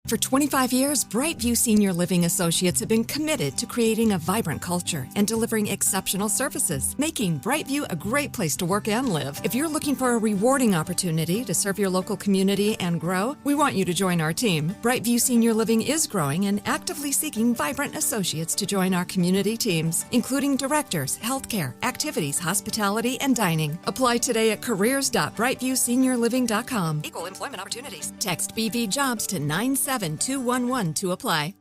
For 25 years, Brightview Senior Living Associates have been committed to creating a vibrant culture and delivering exceptional services, making Brightview a great place to work and live. If you're looking for a rewarding opportunity to serve your local community and grow, we want you to join our team. Brightview Senior Living is growing and actively seeking vibrant associates to join our community teams, including directors, healthcare, activities, hospitality, and dining. Apply today at careers.brightviewseniorliving.com. Equal employment opportunities. Text BV Jobs to 97211 to apply.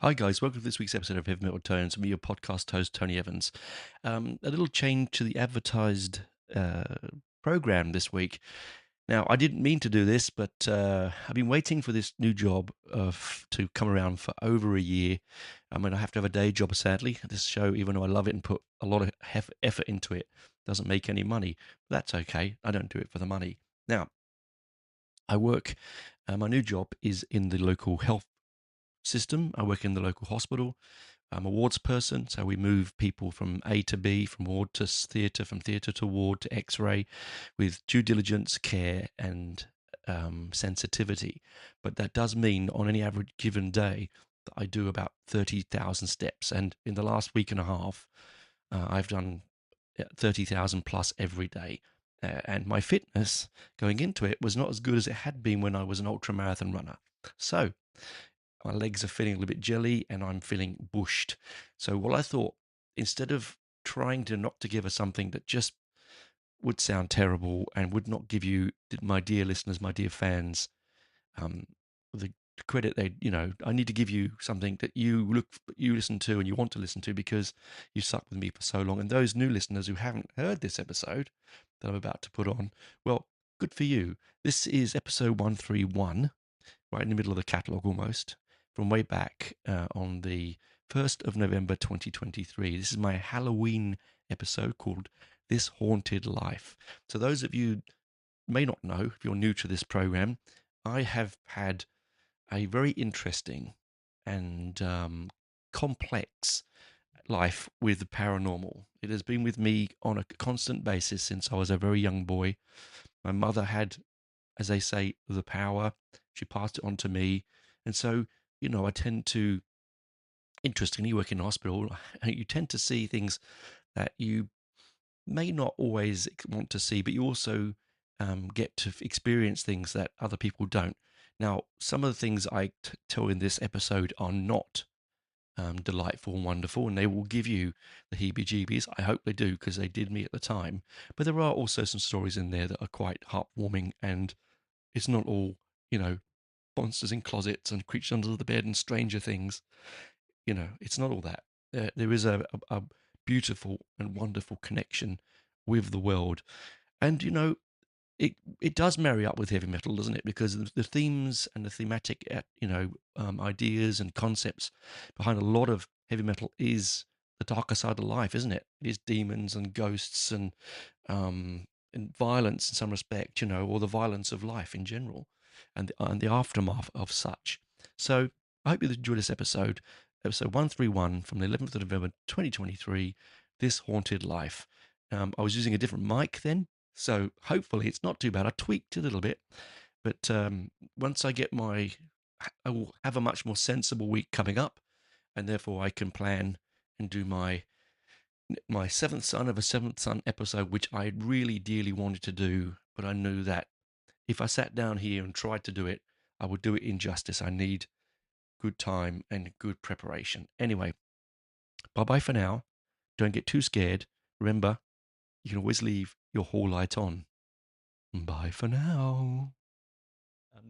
Hi guys, welcome to this week's episode of Heavy Metal Tones. Me, your podcast host, Tony Evans. A little change to the advertised program this week. Now, I didn't mean to do this, but I've been waiting for this new job to come around for over a year. I mean, I have to have a day job, sadly. This show, even though I love it and put a lot of effort into it, doesn't make any money. But that's okay. I don't do it for the money. Now, I work, my new job is in the local health system. I work in the local hospital. I'm a wards person, so we move people from A to B, from ward to theatre, from theatre to ward to X-ray, with due diligence, care, and sensitivity. But that does mean on any average given day that I do about 30,000 steps. And in the last week and a half, I've done 30,000 plus every day. And my fitness going into it was not as good as it had been when I was an ultra-marathon runner. So my legs are feeling a little bit jelly and I'm feeling bushed. So what I thought, instead of trying to knock together something that just would sound terrible and would not give you, my dear listeners, my dear fans, the credit I need to give you something that you listen to and you want to listen to because you stuck with me for so long. And those new listeners who haven't heard this episode that I'm about to put on, well, good for you. This is episode 131, right in the middle of the catalogue almost, from way back on the 1st of November 2023. This is my Halloween episode called This Haunted Life. So those of you may not know, if you're new to this program, I have had a very interesting and complex life with the paranormal. It has been with me on a constant basis since I was a very young boy. My mother had, as they say, the power. She passed it on to me. And so, I tend to, interestingly, work in a hospital, you tend to see things that you may not always want to see, but you also get to experience things that other people don't. Now, some of the things I tell in this episode are not delightful and wonderful, and they will give you the heebie-jeebies. I hope they do, because they did me at the time. But there are also some stories in there that are quite heartwarming, and it's not all, monsters in closets and creatures under the bed and stranger things. It's not all that. There is a beautiful and wonderful connection with the world. And, it does marry up with heavy metal, doesn't it? Because the themes and the thematic, ideas and concepts behind a lot of heavy metal is the darker side of life, isn't it? It is demons and ghosts and violence in some respect, or the violence of life in general, and the aftermath of such. So I hope you enjoy this episode 131 from the 11th of November 2023, This Haunted Life. I was using a different mic then, so hopefully it's not too bad. I tweaked a little bit, but once I will have a much more sensible week coming up, and therefore I can plan and do my seventh son of a seventh son episode, which I really dearly wanted to do, but I knew that if I sat down here and tried to do it, I would do it injustice. I need good time and good preparation. Anyway, bye-bye for now. Don't get too scared. Remember, you can always leave your hall light on. Bye for now.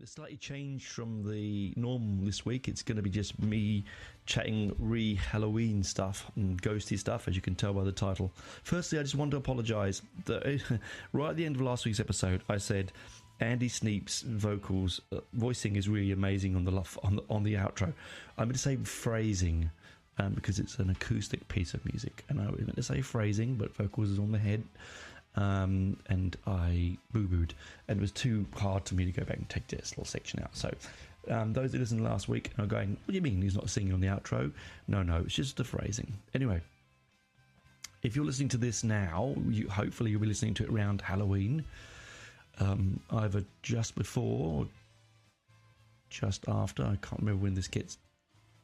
It's slightly changed from the norm this week. It's going to be just me chatting re-Halloween stuff and ghosty stuff, as you can tell by the title. Firstly, I just want to apologise that right at the end of last week's episode, I said Andy Sneap's voicing is really amazing on the outro. I'm going to say phrasing because it's an acoustic piece of music, and I was meant to say phrasing, but vocals is on the head. and I boo-booed, and it was too hard for me to go back and take this little section out. So those that listened last week are going, what do you mean he's not singing on the outro? No, it's just the phrasing. Anyway, if you're listening to this now, hopefully you'll be listening to it around Halloween, either just before or just after. I can't remember when this gets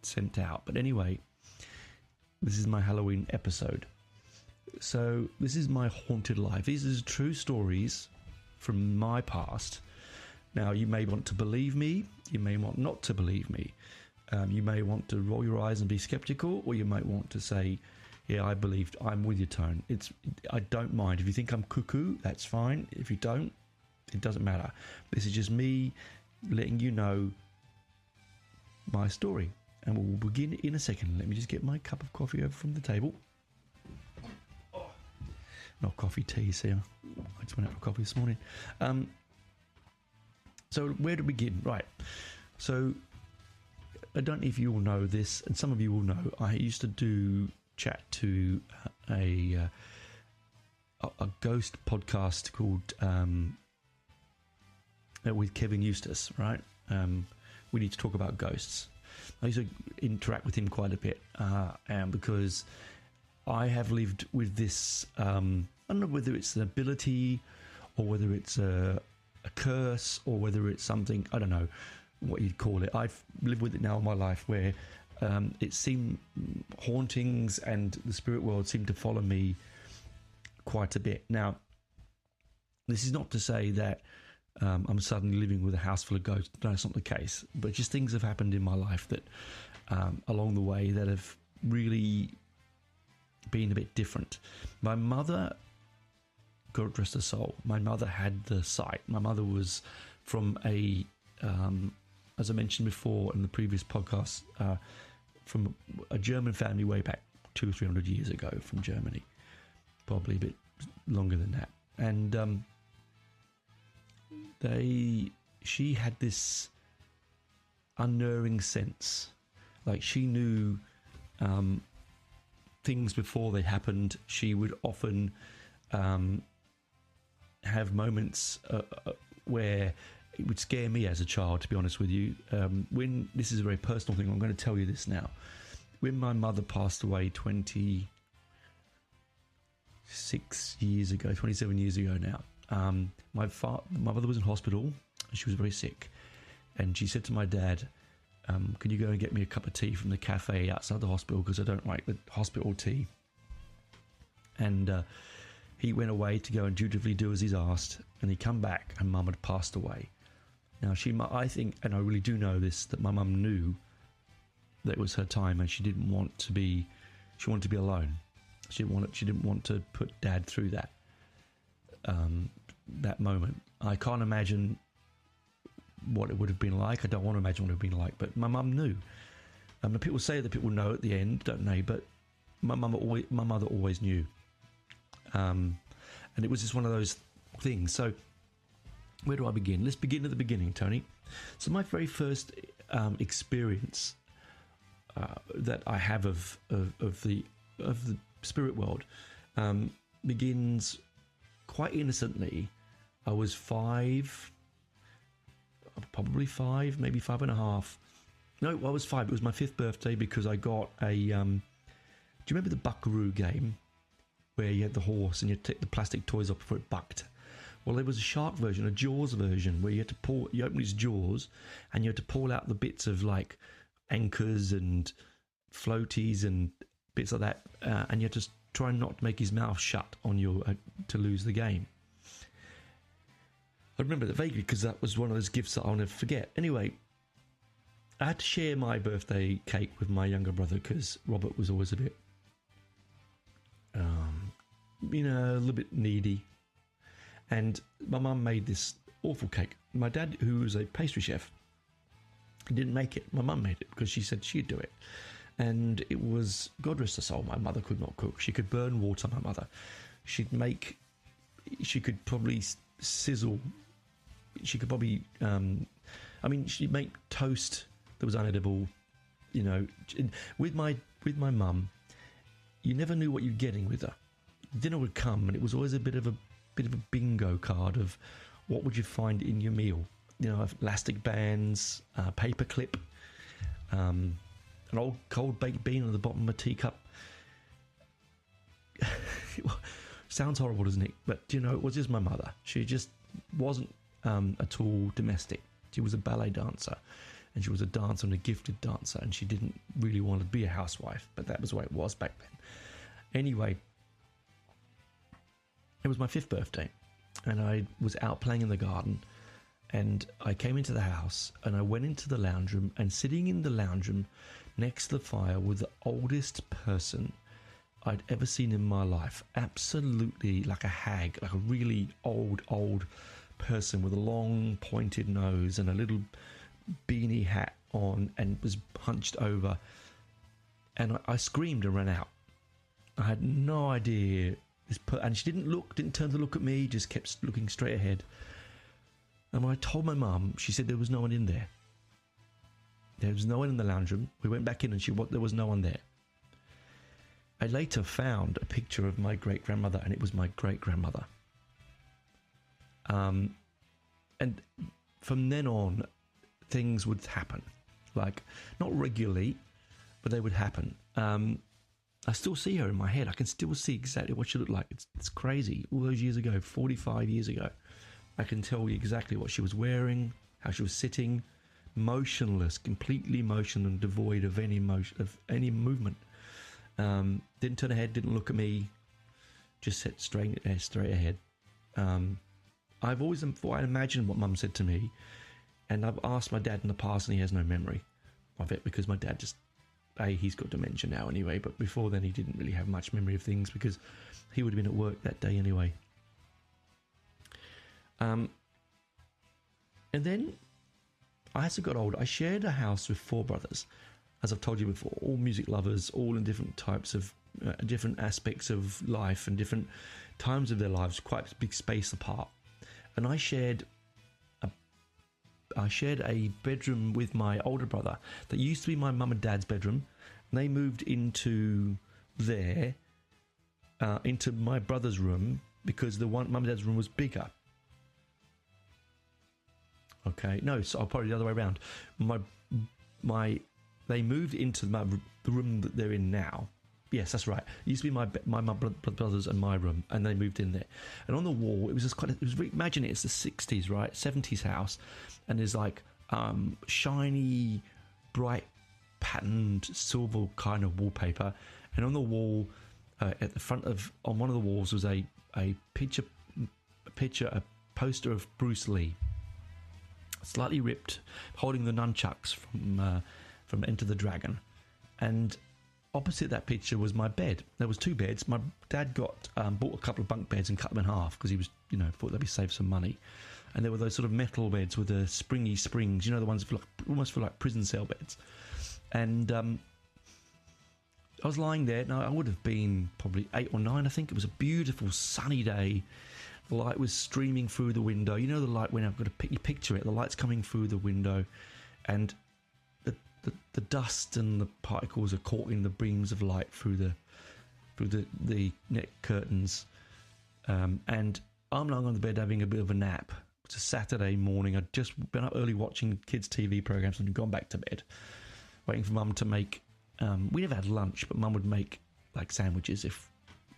sent out, but anyway, this is my Halloween episode. So this is my haunted life. These are true stories from my past. Now, you may want to believe me, you may want not to believe me. You may want to roll your eyes and be skeptical, or you might want to say, yeah, I believed. I'm with you, Tone. I don't mind. If you think I'm cuckoo, that's fine. If you don't, it doesn't matter. This is just me letting you know my story. And we'll begin in a second. Let me just get my cup of coffee over from the table. Not coffee, tea, see, I just went out for coffee this morning. So where to begin? Right. So I don't know if you all know this, and some of you will know, I used to chat to a ghost podcast called with Kevin Eustace, right? We need to talk about ghosts. I used to interact with him quite a bit, because I have lived with this, I don't know whether it's an ability or whether it's a curse or whether it's something, I don't know what you'd call it. I've lived with it now in my life where it seemed hauntings and the spirit world seemed to follow me quite a bit. Now, this is not to say that I'm suddenly living with a house full of ghosts. No, it's not the case. But just things have happened in my life that along the way that have really been a bit different. My mother, God rest her soul, my mother had the sight. My mother was from a, as I mentioned before in the previous podcast, from a German family way back 200 or 300 years ago from Germany, probably a bit longer than that. And she had this unnerving sense, like she knew things before they happened. She would often have moments where it would scare me as a child, to be honest with you. When this is a very personal thing, I'm going to tell you this now. When my mother passed away 27 years ago now, my mother was in hospital. She was very sick, and she said to my dad, "Can you go and get me a cup of tea from the cafe outside the hospital, because I don't like the hospital tea?" And he went away to go and dutifully do as he's asked, and he come back, and Mum had passed away. Now, I think, and I really do know this, that my mum knew that it was her time, and she didn't want to be. She wanted to be alone. She didn't want to put Dad through that. That moment. I can't imagine what it would have been like. I don't want to imagine what it would have been like, but my mum knew. People say that people know at the end, don't they? But my mother always knew. And it was just one of those things. So where do I begin? Let's begin at the beginning, Tony. So my very first experience that I have of the spirit world begins quite innocently. I was probably five, maybe 5.5. No, I was 5. It was my 5th birthday because I got a. Do you remember the Buckaroo game, where you had the horse and you take the plastic toys off before it bucked? Well, there was a shark version, a Jaws version, where you had to you open his jaws and you had to pull out the bits of like anchors and floaties and bits like that, and you had to try not to make his mouth shut on your to lose the game. I remember that vaguely because that was one of those gifts that I'll never forget. Anyway, I had to share my birthday cake with my younger brother because Robert was always a bit, a little bit needy. And my mum made this awful cake. My dad, who was a pastry chef, didn't make it. My mum made it because she said she'd do it. And it was, God rest her soul, my mother could not cook. She could burn water, my mother. She could probably sizzle. She could probably, she'd make toast that was unedible. With my mum, you never knew what you're getting with her. Dinner would come, and it was always a bit of a bit of a bingo card of what would you find in your meal. You know, elastic bands, paper clip, an old cold baked bean on the bottom of a teacup. Sounds horrible, doesn't it? But, you know, it was just my mother. She just wasn't at all domestic. She was a ballet dancer, and she was a dancer and a gifted dancer, and she didn't really want to be a housewife, but that was the way it was back then. Anyway, it was my 5th birthday, and I was out playing in the garden, and I came into the house, and I went into the lounge room, and sitting in the lounge room next to the fire was the oldest person I'd ever seen in my life. Absolutely like a hag, like a really old person with a long pointed nose and a little beanie hat on, and was hunched over. And I screamed and ran out. I had no idea. And she didn't turn to look at me, just kept looking straight ahead. And when I told my mum, she said there was no one in there. There was no one in the lounge room. We went back in and there was no one there. I later found a picture of my great-grandmother, and it was my great-grandmother. And from then on, things would happen. Like, not regularly, but they would happen. I still see her in my head. I can still see exactly what she looked like. It's crazy. All those years ago, 45 years ago, I can tell you exactly what she was wearing, how she was sitting, motionless, completely motionless and devoid of any movement. Didn't turn her head, didn't look at me, just sat straight ahead. I've always imagined what Mum said to me, and I've asked my dad in the past, and he has no memory of it, because my dad just, he's got dementia now anyway, but before then he didn't really have much memory of things, because he would have been at work that day anyway. And then, as I got older, I shared a house with 4 brothers, as I've told you before, all music lovers, all in different types of, different aspects of life and different times of their lives, quite a big space apart. And I shared a bedroom with my older brother that used to be my mum and dad's bedroom. And they moved into there, into my brother's room, because the one mum and dad's room was bigger. Okay, no, so probably the other way around. They moved into the room that they're in now. Yes, that's right. It used to be my brothers and my room, and they moved in there. And on the wall, it was just imagine it's the 60s, right? 70s house, and there's like shiny, bright, patterned silver kind of wallpaper. And on the wall, at the front on one of the walls was a poster of Bruce Lee, slightly ripped, holding the nunchucks from Enter the Dragon. And opposite that picture was my bed. There was 2 beds. My dad bought a couple of bunk beds and cut them in half, because he was, thought they'd save some money. And there were those sort of metal beds with the springy springs, the ones that almost feel like prison cell beds. And I was lying there. Now, I would have been probably 8 or 9, I think. It was a beautiful sunny day. The light was streaming through the window. You know the light when I've got to picture it. The light's coming through the window, and the dust and the particles are caught in the beams of light through the net curtains. And I'm lying on the bed having a bit of a nap. It's a Saturday morning. I'd just been up early watching kids' TV programs and gone back to bed, waiting for Mum to make. We never had lunch, but Mum would make like sandwiches if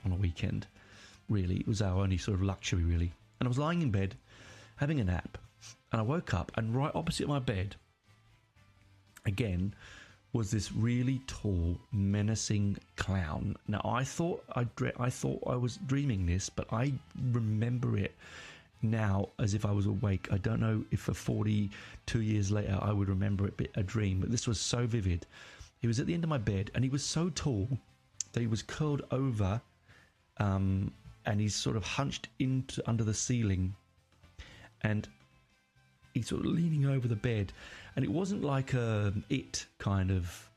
on a weekend. Really, it was our only sort of luxury, really. And I was lying in bed having a nap, and I woke up, and right opposite my bed again was this really tall, menacing clown. Now, I thought I was dreaming this, but I remember it now as if I was awake. I don't know if for 42 years later I would remember it a dream, but this was so vivid. He was at the end of my bed, and he was so tall that he was curled over, and he's sort of hunched under the ceiling, and he's sort of leaning over the bed. And it wasn't like a It kind of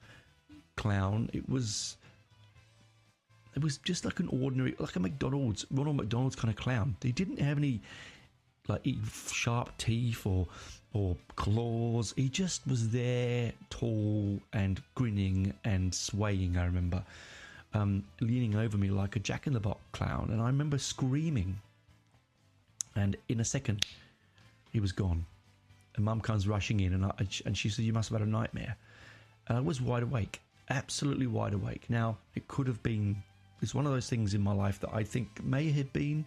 clown. It was just like an ordinary, like a Ronald McDonald's kind of clown. He didn't have any like sharp teeth or claws. He just was there, tall and grinning and swaying, I remember, leaning over me like a Jack-in-the-Box clown. And I remember screaming And in a second, he was gone. And Mum comes rushing in, and she said, "You must have had a nightmare." And I was wide awake, absolutely wide awake. Now, it could have been, it's one of those things in my life that I think may have been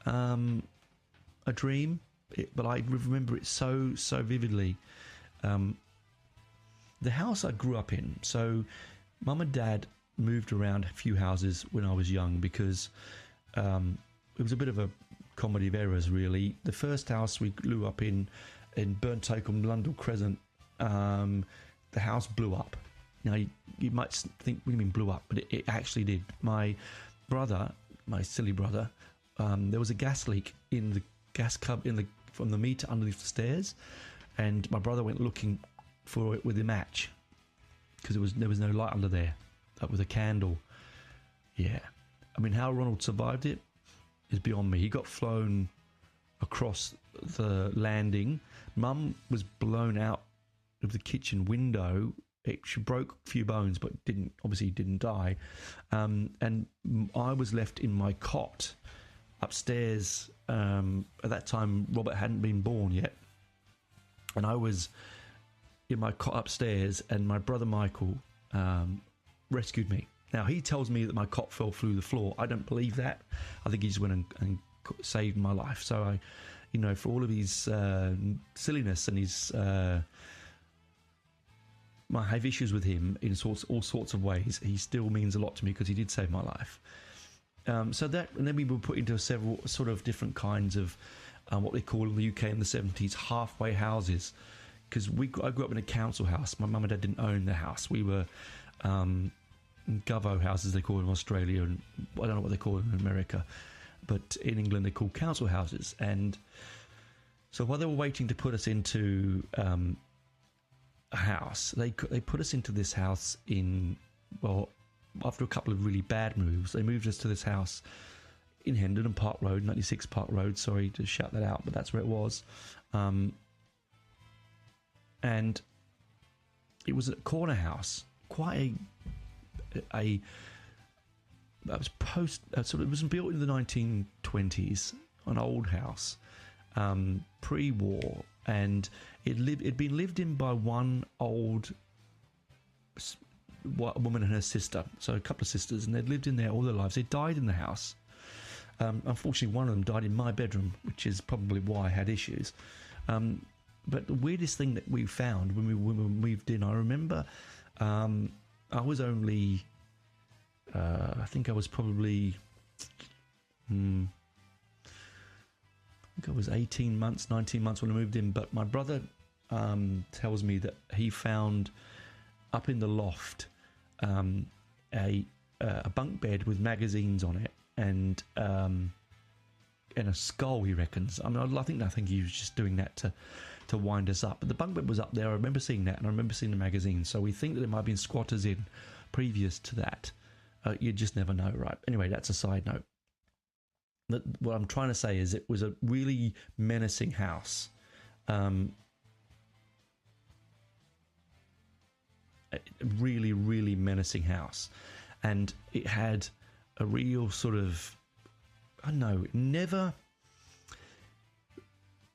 a dream, but I remember it so vividly. The house I grew up in, so Mum and Dad moved around a few houses when I was young because it was a bit of a comedy of errors, really. The first house we grew up in Burnt Oak on Lundell Crescent, the house blew up. Now, you might think, what do you mean blew up? But it actually did. My brother, my silly brother, there was a gas leak in the gas cub from the meter underneath the stairs, and my brother went looking for it with a match because there was no light under there, with a candle. Yeah, I mean, how Ronald survived it is beyond me. He got flown across the landing. Mum was blown out of the kitchen window. She broke a few bones, but obviously didn't die. And I was left in my cot upstairs. At that time, Robert hadn't been born yet, and I was in my cot upstairs, and my brother Michael rescued me. Now, he tells me that my cot fell through the floor. I don't believe that. I think he just went and saved my life. So I, for all of his silliness and his, I have issues with him in all sorts of ways. He still means a lot to me because he did save my life. And then we were put into several sort of different kinds of what they call in the UK in the 70s halfway houses. Because I grew up in a council house. My mum and dad didn't own the house. We were Govo houses, they call it in Australia, and I don't know what they call it in America, but in England they call council houses. And so while they were waiting to put us into a house, they put us into this house after a couple of really bad moves, they moved us to this house in Hendon and Park Road, 96 Park Road. Sorry to shout that out, but that's where it was. And it was a corner house, quite it was built in the 1920s, an old house, pre-war, and it'd been lived in by one old woman and her sister, so a couple of sisters, and they'd lived in there all their lives. They died in the house. Unfortunately, one of them died in my bedroom, which is probably why I had issues. But the weirdest thing that we found when we moved in, I remember I was only, I think I was probably, I think I was 18 months, 19 months when I moved in. But my brother tells me that he found up in the loft a bunk bed with magazines on it and a skull, he reckons. I mean, I think he was just doing that to wind us up. But the bunk bed was up there. I remember seeing that, and I remember seeing the magazine. So we think that there might have been squatters in previous to that. You just never know, right? Anyway, that's a side note. What I'm trying to say is it was a really menacing house. A really, really menacing house. And it had a real sort of, I don't know,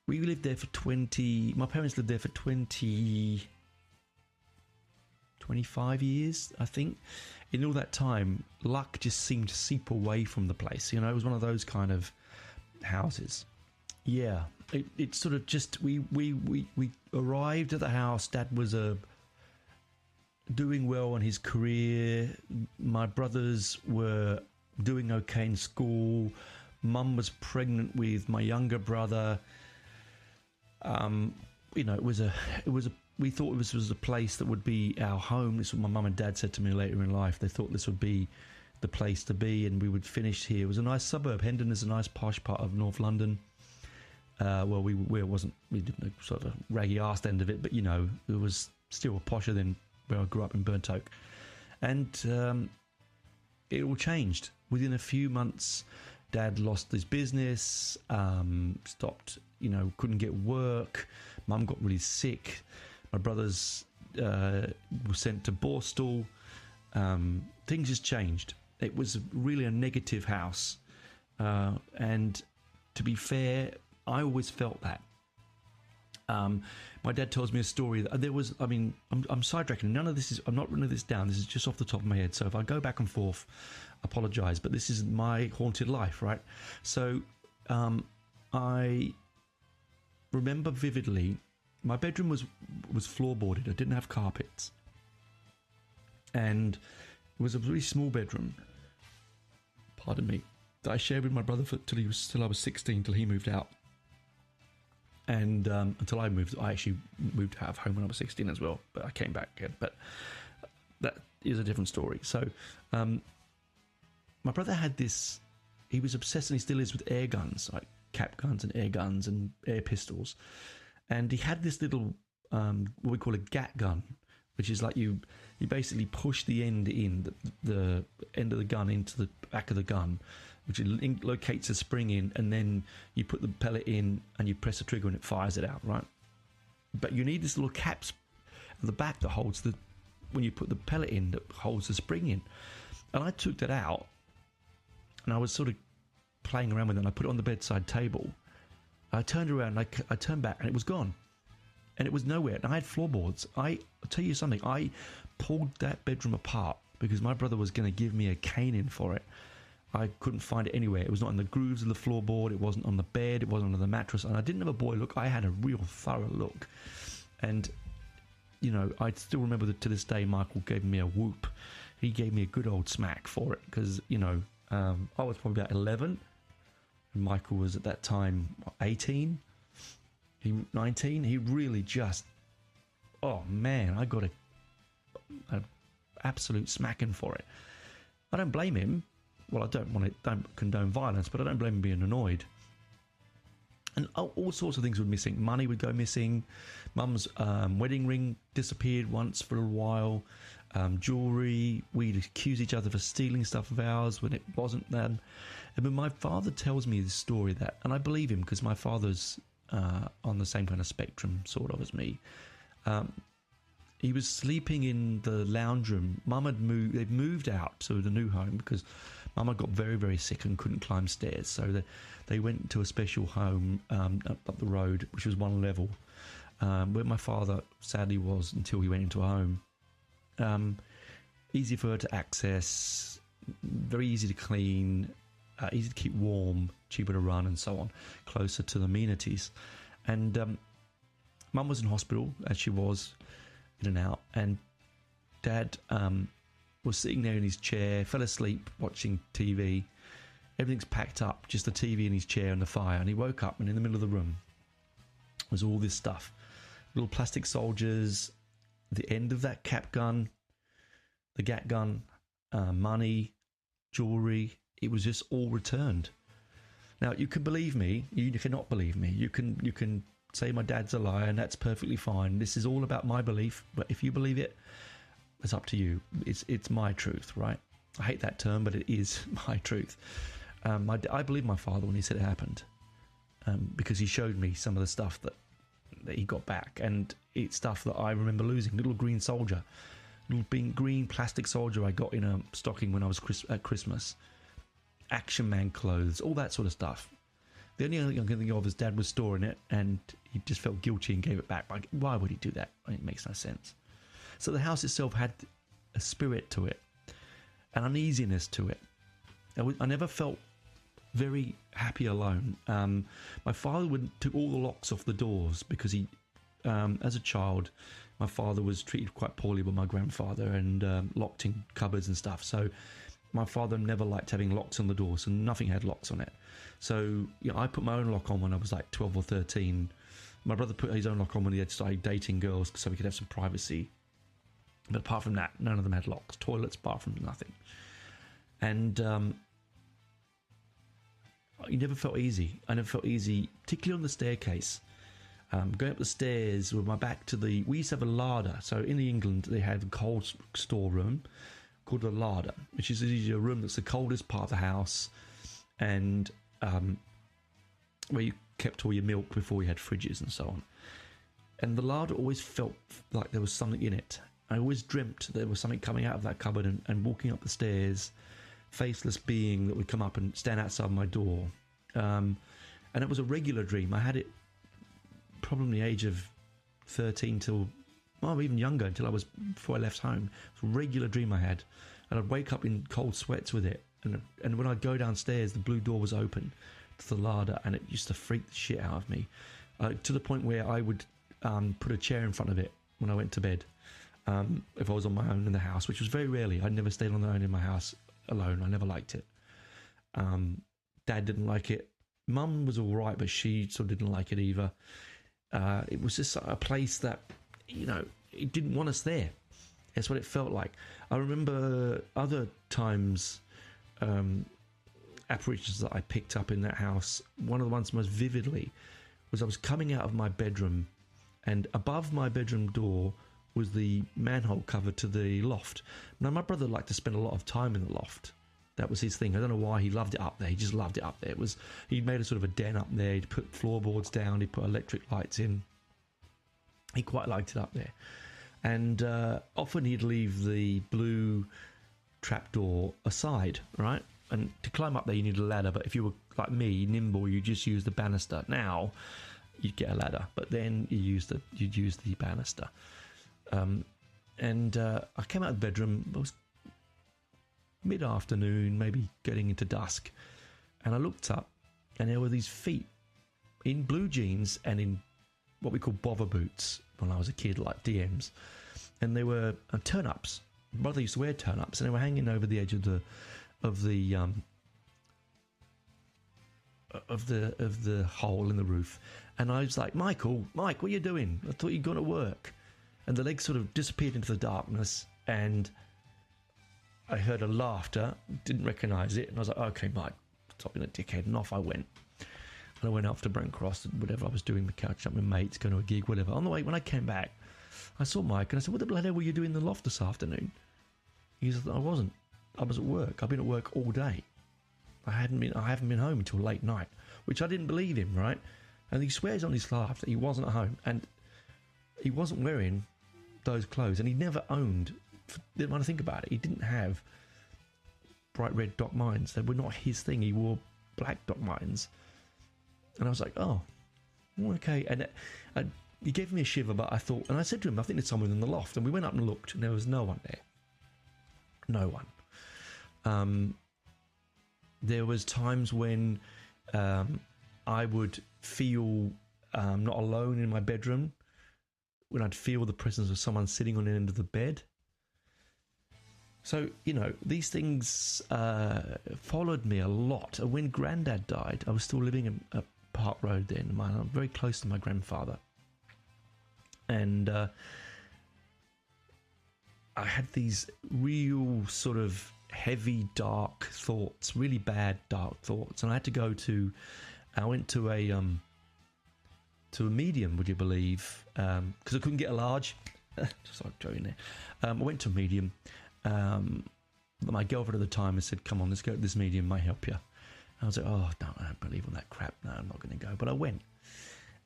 we lived there for my parents lived there for 25 years, I think. In all that time, luck just seemed to seep away from the place. It was one of those kind of houses. Yeah, it sort of just, we arrived at the house. Dad was doing well in his career. My brothers were doing okay in school. Mum was pregnant with my younger brother. We thought this was a place that would be our home. This is what my mum and dad said to me later in life. They thought this would be the place to be, and we would finish here. It was a nice suburb. Hendon is a nice posh part of North London. We didn't sort of a raggy arse end of it, but it was still posher than where I grew up in Burnt Oak. And it all changed within a few months. Dad lost his business, stopped, couldn't get work. Mum got really sick. My brothers were sent to Borstal. Things just changed. It was really a negative house. And to be fair, I always felt that. My dad tells me a story that there was, I'm sidetracking. None of this is, I'm not running this down. This is just off the top of my head. So if I go back and forth, I apologize, but this is my haunted life, right? So I remember vividly, my bedroom was floorboarded. I didn't have carpets. And it was a really small bedroom, pardon me, that I shared with my brother till I was 16, till he moved out. And until I actually moved out of home when I was 16 as well, but I came back again. But that is a different story. So my brother had this, he was obsessed, and he still is, with air guns, like cap guns and air pistols. And he had this little, what we call a gat gun, which is like you basically push the end in, the end of the gun into the back of the gun, which locates a spring in, and then you put the pellet in and you press the trigger and it fires it out, right? But you need this little cap at the back that holds when you put the pellet in, that holds the spring in. And I took that out, and I was sort of playing around with it, and I put it on the bedside table. I turned around, and I turned back, and it was gone. And it was nowhere. And I had floorboards. I'll tell you something, I pulled that bedroom apart because my brother was going to give me a caning for it. I couldn't find it anywhere. It was not in the grooves of the floorboard. It wasn't on the bed. It wasn't on the mattress. And I didn't have a boy look. I had a real thorough look. And, I still remember that to this day, Michael gave me a whoop. He gave me a good old smack for it because, I was probably about 11. And Michael was at that time 18, 19. He really just, oh man, I got a absolute smacking for it. I don't blame him. Well, I don't condone violence, but I don't blame him being annoyed. And all sorts of things were missing. Money would go missing. Mum's wedding ring disappeared once for a while. Jewellery. We'd accuse each other for stealing stuff of ours when it wasn't them. And my father tells me this story and I believe him because my father's on the same kind of spectrum, sort of, as me. He was sleeping in the lounge room. Mum had moved. They'd moved out to the new home because Mum had got very, very sick and couldn't climb stairs. So they went to a special home up the road, which was one level, where my father sadly was until he went into a home. Easy for her to access, very easy to clean, easy to keep warm, cheaper to run, and so on, closer to the amenities. And Mum was in hospital, as she was, in and out, and Dad was sitting there in his chair, fell asleep watching TV. Everything's packed up, just the TV in his chair and the fire. And he woke up, and in the middle of the room was all this stuff. Little plastic soldiers, the end of that cap gun, the gat gun, money, jewellery. It was just all returned. Now, you can believe me, you cannot believe me. You can say my dad's a liar, and that's perfectly fine. This is all about my belief, but if you believe it, it's up to you. It's my truth, right? I hate that term, but it is my truth. I believe my father when he said it happened, because he showed me some of the stuff that he got back, and it's stuff that I remember losing. Little green soldier, little green plastic soldier I got in a stocking when I was at Christmas. Action Man clothes, all that sort of stuff. The only thing I can think of is Dad was storing it, and he just felt guilty and gave it back. Like, why would he do that? It makes no sense. So the house itself had a spirit to it, an uneasiness to it. I never felt very happy alone. My father took all the locks off the doors because he, as a child, my father was treated quite poorly by my grandfather and locked in cupboards and stuff. So my father never liked having locks on the door, so nothing had locks on it. So I put my own lock on when I was like 12 or 13. My brother put his own lock on when he had started dating girls so we could have some privacy. But apart from that, none of them had locks. Toilets, bathrooms, nothing. And it never felt easy. I never felt easy, particularly on the staircase. Going up the stairs with my back to we used to have a larder. So in England, they had a cold storeroom called a larder, which is usually a room that's the coldest part of the house, and where you kept all your milk before you had fridges and so on. And the larder always felt like there was something in it. I always dreamt there was something coming out of that cupboard and walking up the stairs, faceless being that would come up and stand outside my door. And it was a regular dream. I had it probably the age of 13 till, well, even younger, before I left home. It was a regular dream I had. And I'd wake up in cold sweats with it. And when I'd go downstairs, the blue door was open to the larder, and it used to freak the shit out of me. To the point where I would put a chair in front of it when I went to bed. If I was on my own in the house, which was very rarely. I never stayed on my own in my house alone. I never liked it. Dad didn't like it. Mum was all right, but she sort of didn't like it either. It was just a place that, it didn't want us there. That's what it felt like. I remember other times, apparitions that I picked up in that house. One of the ones most vividly was I was coming out of my bedroom, and above my bedroom door was the manhole cover to the loft. Now, my brother liked to spend a lot of time in the loft. That was his thing. I don't know why he loved it up there. He just loved it up there. He'd made a sort of a den up there. He'd put floorboards down. He'd put electric lights in. He quite liked it up there. And often he'd leave the blue trapdoor aside, right? And to climb up there, you need a ladder. But if you were like me, nimble, you just use the banister. Now, you'd get a ladder, but then you'd use the banister. I came out of the bedroom. It was mid-afternoon, maybe getting into dusk, and I looked up, and there were these feet in blue jeans and in what we call bother boots when I was a kid, like DMs, and they were turn-ups. My brother used to wear turn-ups, and they were hanging over the edge of the hole in the roof. And I was like, Mike, what are you doing? I thought you'd gone to work. And the legs sort of disappeared into the darkness, and I heard a laughter, didn't recognise it, and I was like, okay, Mike, stop being a dickhead, and off I went. And I went off to Brent Cross, whatever I was doing, catching up with mates, going to a gig, whatever. On the way, when I came back, I saw Mike, and I said, what the bloody hell were you doing in the loft this afternoon? He said, I wasn't. I was at work. I've been at work all day. I haven't been home until late night, which I didn't believe him, right? And he swears on his life that he wasn't at home, and he wasn't wearing those clothes, and he never owned. When I think about it, he didn't have bright red Doc Martens. They were not his thing. He wore black Doc Martens, and I was like, oh, okay. And he gave me a shiver, but I thought, and I said to him, I think there's someone in the loft, and we went up and looked, and there was no one there. No one. There was times when I would feel not alone in my bedroom, when I'd feel the presence of someone sitting on the end of the bed. So, these things followed me a lot. And when Grandad died, I was still living at Park Road then. I'm very close to my grandfather. And I had these real sort of heavy, dark thoughts, really bad, dark thoughts. And I went to a medium, would you believe? Because I couldn't get a large. Just like going there. I went to a medium. My girlfriend at the time had said, come on, let's go to this medium, might help you. And I was like, oh, no, I don't believe all that crap. No, I'm not going to go. But I went.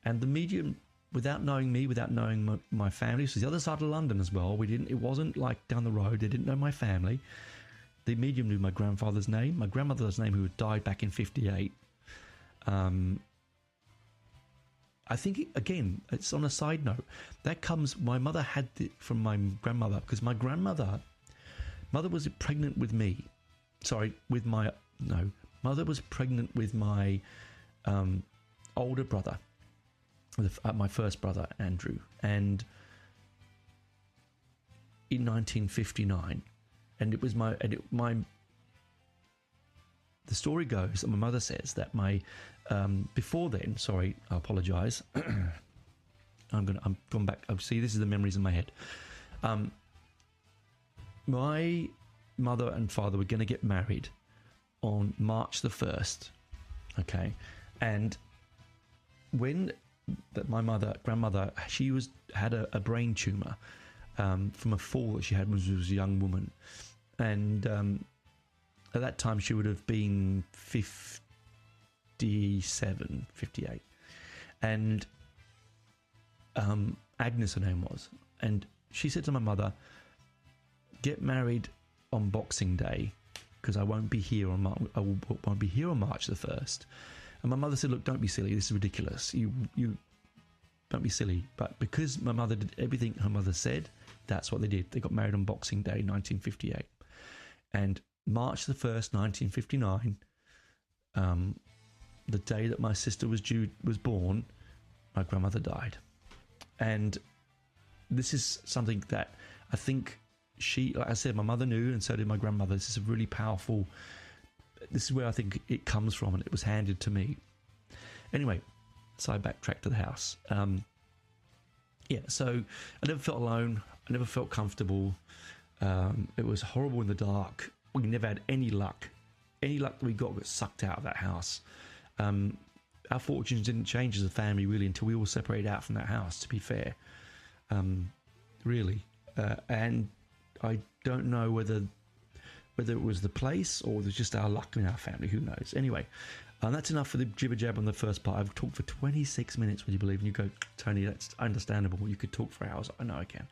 And the medium, without knowing me, without knowing my family, this was the other side of London as well. It wasn't like down the road. They didn't know my family. The medium knew my grandfather's name, my grandmother's name, who had died back in 1958. I think, again, it's on a side note. That comes, my mother had it from my grandmother, because my mother was pregnant with me. Mother was pregnant with my older brother, my first brother, Andrew, and in 1959. And it was the story goes that my mother says that before then, sorry, I apologise. I'm gone back. See, this is the memories in my head. My mother and father were going to get married on March the 1st. Okay. And when my grandmother, she had a brain tumour from a fall that she had when she was a young woman. And at that time, she would have been 57, 58. And Agnes, her name was. And she said to my mother, get married on Boxing Day, because I won't be here on March the 1st. And my mother said, look, don't be silly. This is ridiculous. You don't be silly. But because my mother did everything her mother said, that's what they did. They got married on Boxing Day, 1958. And March the 1st, 1959, the day that my sister was born, my grandmother died. And this is something that I think like I said, my mother knew, and so did my grandmother. This is a really powerful, this is where I think it comes from, and it was handed to me. Anyway, so I backtracked to the house. So I never felt alone. I never felt comfortable. It was horrible in the dark. We never had any luck. Any luck that we got sucked out of that house. Our fortunes didn't change as a family really until we all separated out from that house, to be fair. Really. And I don't know whether it was the place or it was just our luck in our family. Who knows? Anyway, that's enough for the jibber jab on the first part. I've talked for 26 minutes, would you believe? And you go, Tony, that's understandable. You could talk for hours. I know I can.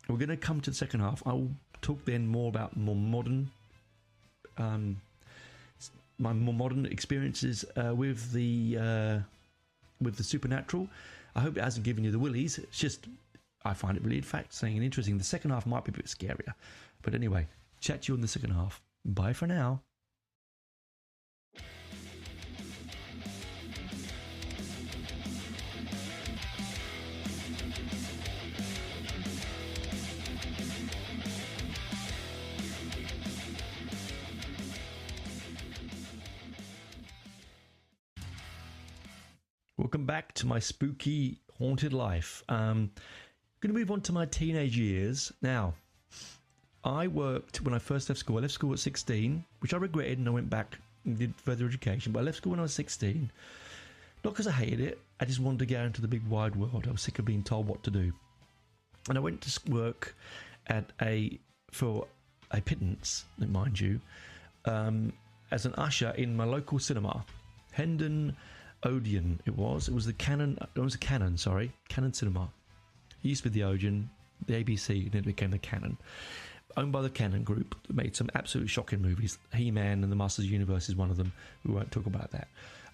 We're going to come to the second half. I will talk then more about more modern, my more modern experiences with the supernatural. I hope it hasn't given you the willies. It's just, I find it really, in fact, saying and interesting. The second half might be a bit scarier. But anyway, chat to you in the second half. Bye for now. Welcome back to my spooky, haunted life. Going to move on to my teenage years. Now, I worked when I first left school. I left school at 16, which I regretted, and I went back and did further education. But I left school when I was 16. Not because I hated it. I just wanted to get into the big wide world. I was sick of being told what to do. And I went to work for a pittance, mind you, as an usher in my local cinema, Hendon Odeon. It was the Canon Cinema. It used to be the Odeon, the ABC, and then it became the Canon, owned by the Canon Group. That made some absolutely shocking movies. He-Man and the Masters of the Universe is one of them. We won't talk about that.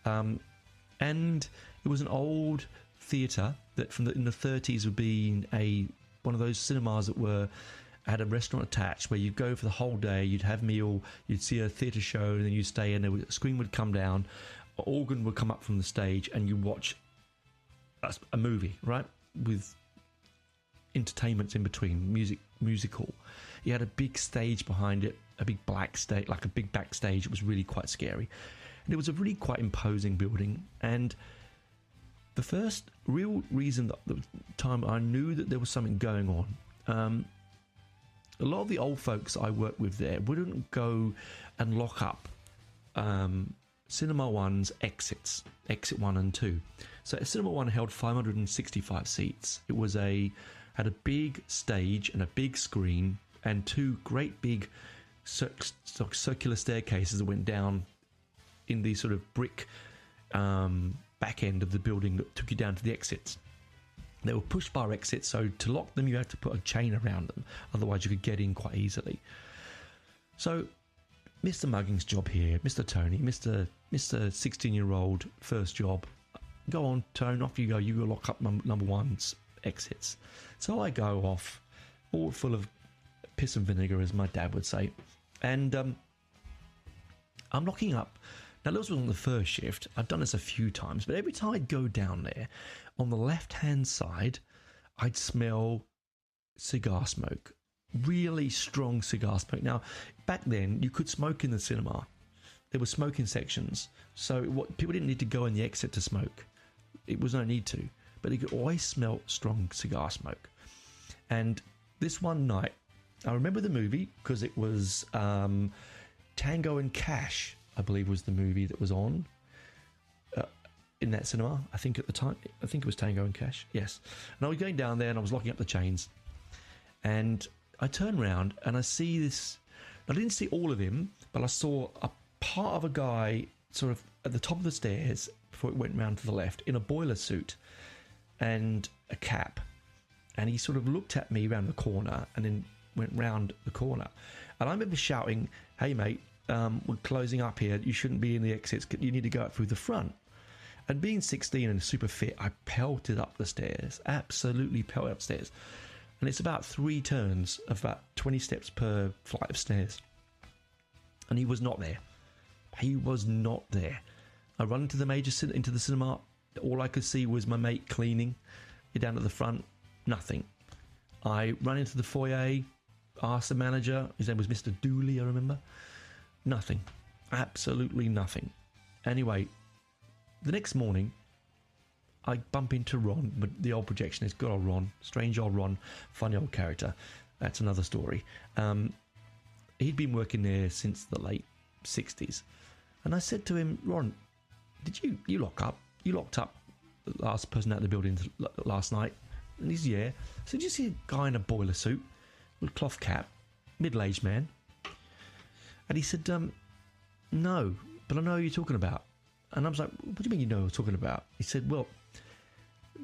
And it was an old theatre that in the 30s would be one of those cinemas that had a restaurant attached, where you'd go for the whole day, you'd have meal, you'd see a theatre show, and then you'd stay in, a screen would come down, an organ would come up from the stage, and you watch a movie, right, with entertainments in between, musical. You had a big stage behind it, a big black stage, like a big backstage. It was really quite scary, and it was a really quite imposing building. And the first real reason that the time I knew that there was something going on, a lot of the old folks I worked with there wouldn't go and lock up Cinema 1's exit 1 and 2. So Cinema 1 held 565 seats. It had a big stage and a big screen and two great big circular staircases that went down in the sort of brick back end of the building that took you down to the exits. They were push bar exits, so to lock them you had to put a chain around them, otherwise you could get in quite easily. So Mr. Mugging's job here, Mr. Tony, Mr. 16-year-old first job. Go on, Tone, off you go. You go lock up number one's exits. So I go off, all full of piss and vinegar, as my dad would say. And I'm locking up. Now, this was on the first shift. I've done this a few times, but every time I'd go down there, on the left-hand side, I'd smell cigar smoke. Really strong cigar smoke. Now, back then, you could smoke in the cinema. There were smoking sections. So people didn't need to go in the exit to smoke. It was no need to. But you could always smell strong cigar smoke. And this one night, I remember the movie because it was Tango and Cash, I believe was the movie that was on in that cinema. I think at the time, I think it was Tango and Cash. Yes. And I was going down there and I was locking up the chains. And I turn around and I see this. I didn't see all of him, but I saw a part of a guy sort of at the top of the stairs before it went round to the left in a boiler suit and a cap. And he sort of looked at me around the corner and then went round the corner. And I remember shouting, "Hey, mate, we're closing up here. You shouldn't be in the exits. You need to go out through the front. And being 16 and super fit, I pelted up the stairs, absolutely pelted upstairs. And it's about 3 turns of about 20 steps per flight of stairs. And he was not there. He was not there. I run into the cinema. All I could see was my mate cleaning. Down at the front, nothing. I run into the foyer, asked the manager. His name was Mr. Dooley, I remember. Nothing. Absolutely nothing. Anyway, the next morning, I bump into Ron, but the old projectionist, good old Ron, strange old Ron, funny old character. That's another story. He'd been working there since the late 60s. And I said to him, Ron, did you lock up? You locked up the last person out of the building last night? And he's, yeah. So did you see a guy in a boiler suit with a cloth cap, middle-aged man? And he said, no, but I know who you're talking about. And I was like, what do you mean you know what I'm talking about? He said, well,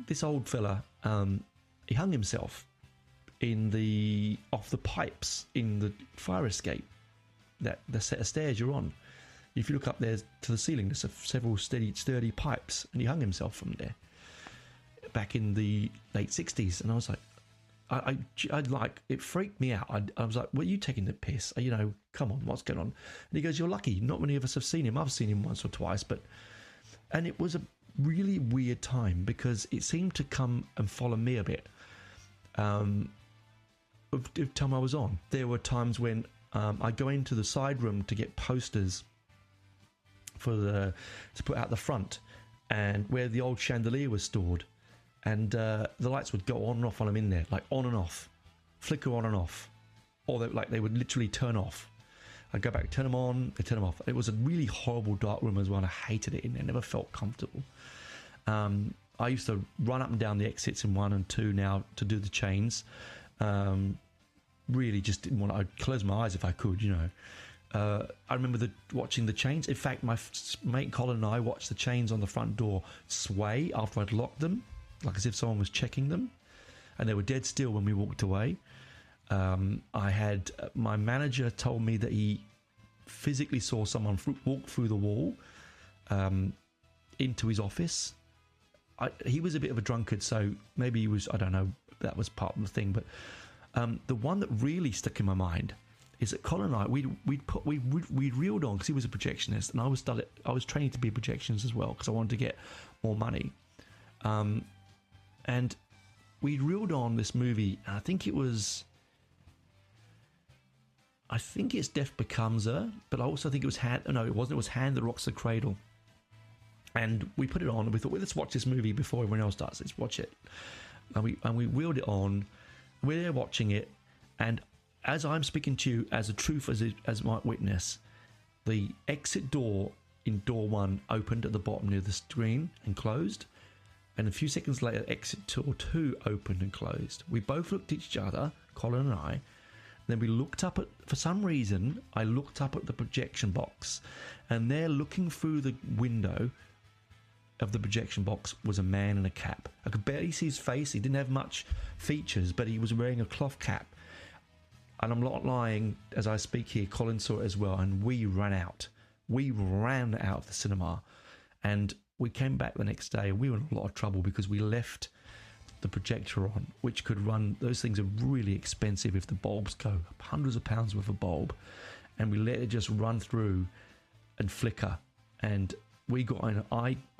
this old fella, he hung himself off the pipes in the fire escape, the set of stairs you're on. If you look up there to the ceiling, there's several sturdy pipes, and he hung himself from there back in the late 60s. And I was like, I'd like, it freaked me out. I was like, well, you taking the piss? You know, come on, what's going on? And he goes, you're lucky. Not many of us have seen him. I've seen him once or twice, and it was a really weird time because it seemed to come and follow me a bit. Of time I was on, there were times when I go into the side room to get posters to put out the front, and where the old chandelier was stored, and the lights would go on and off while I'm in there, like on and off, flicker on and off, or they would literally turn off. I'd go back, turn them on, they turn them off. It was a really horrible dark room as well, and I hated it in there, never felt comfortable. I used to run up and down the exits in 1 and 2 now to do the chains. Really just didn't want to. I'd close my eyes if I could, you know. I remember watching the chains. In fact, my mate Colin and I watched the chains on the front door sway after I'd locked them, like as if someone was checking them, and they were dead still when we walked away. I had my manager told me that he physically saw someone walk through the wall into his office. He was a bit of a drunkard, so maybe he was, I don't know, that was part of the thing. But the one that really stuck in my mind is that Colin and I, we'd reeled on because he was a projectionist, and I was training to be a projectionist as well because I wanted to get more money. And we reeled on this movie, and I think it's Death Becomes Her, but I also think it was Hand That Rocks the Cradle. And we put it on, and we thought, well, let's watch this movie before everyone else does. Let's watch it. And we wheeled it on. We're there watching it, and as I'm speaking to you as a truth as my witness, the exit door in door 1 opened at the bottom near the screen and closed. And a few seconds later, exit door 2 opened and closed. We both looked at each other, Colin and I. Then we looked up for some reason, I looked up at the projection box, and there, looking through the window of the projection box, was a man in a cap. I could barely see his face. He didn't have much features, but he was wearing a cloth cap. And I'm not lying, as I speak here, Colin saw it as well, and we ran out. We ran out of the cinema, and we came back the next day, and we were in a lot of trouble because we left the projector on, which could run, those things are really expensive if the bulbs go, hundreds of pounds worth of bulb, and we let it just run through and flicker. And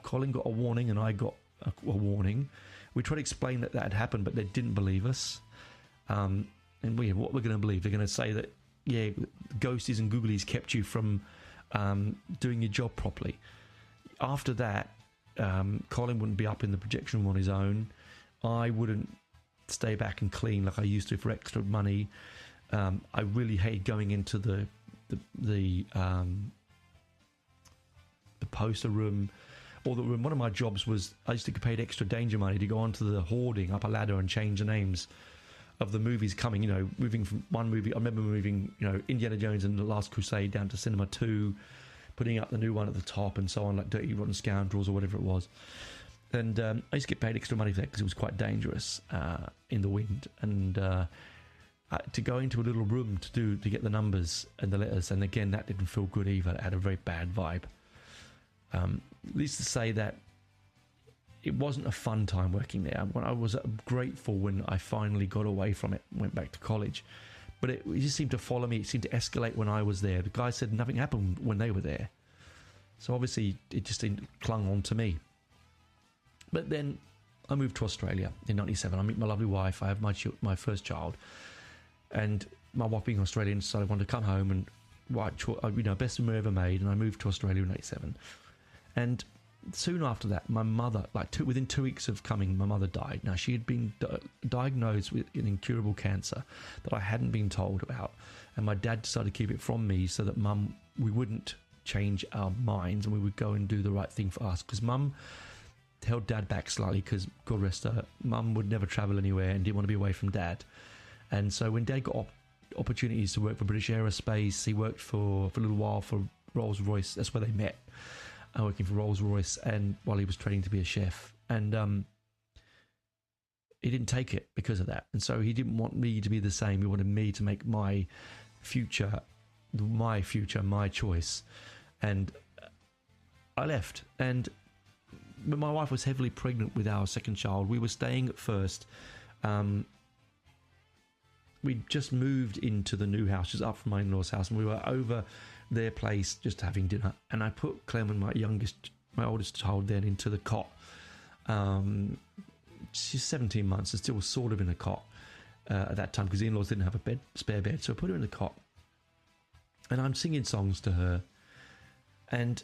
Colin got a warning, and I got a warning. We tried to explain that had happened, but they didn't believe us. And what we're going to believe? They're going to say that, yeah, ghosties and googlies kept you from doing your job properly. After that, Colin wouldn't be up in the projection room on his own. I wouldn't stay back and clean like I used to for extra money. I really hated going into the poster room or the room. One of my jobs was I used to get paid extra danger money to go onto the hoarding up a ladder and change the names of the movies coming, moving from one movie. I remember moving, Indiana Jones and the Last Crusade down to Cinema 2, putting up the new one at the top and so on, like Dirty Rotten Scoundrels or whatever it was. And I used to get paid extra money for that because it was quite dangerous in the wind. And to go into a little room to get the numbers and the letters, and again that didn't feel good either. It had a very bad vibe. Needless to say that it wasn't a fun time working there. I was grateful when I finally got away from it and went back to college, but it just seemed to follow me. It seemed to escalate when I was there. The guy said nothing happened when they were there, so obviously it just clung on to me. But then I moved to Australia in '97. I meet my lovely wife. I have my first child, and my wife being Australian, so I wanted to come home and best move ever made. And I moved to Australia in '87, and soon after that, my mother, within 2 weeks of coming, my mother died. Now, she had been diagnosed with an incurable cancer that I hadn't been told about, and my dad decided to keep it from me so that we wouldn't change our minds and we would go and do the right thing for us, because Mum held Dad back slightly because, God rest her, Mum would never travel anywhere and didn't want to be away from Dad. And so when Dad got opportunities to work for British Aerospace, he worked for a little while for Rolls-Royce. That's where they met, working for Rolls-Royce, and while he was training to be a chef. And he didn't take it because of that. And so he didn't want me to be the same. He wanted me to make my future, my choice. And I left. And when my wife was heavily pregnant with our second child, we were staying at first. We just moved into the new house, just up from my in-laws' house, and we were over their place just having dinner. And I put Clem and my oldest child then into the cot. She's 17 months and still sort of in a cot at that time, because the in-laws didn't have a spare bed. So I put her in the cot, and I'm singing songs to her. And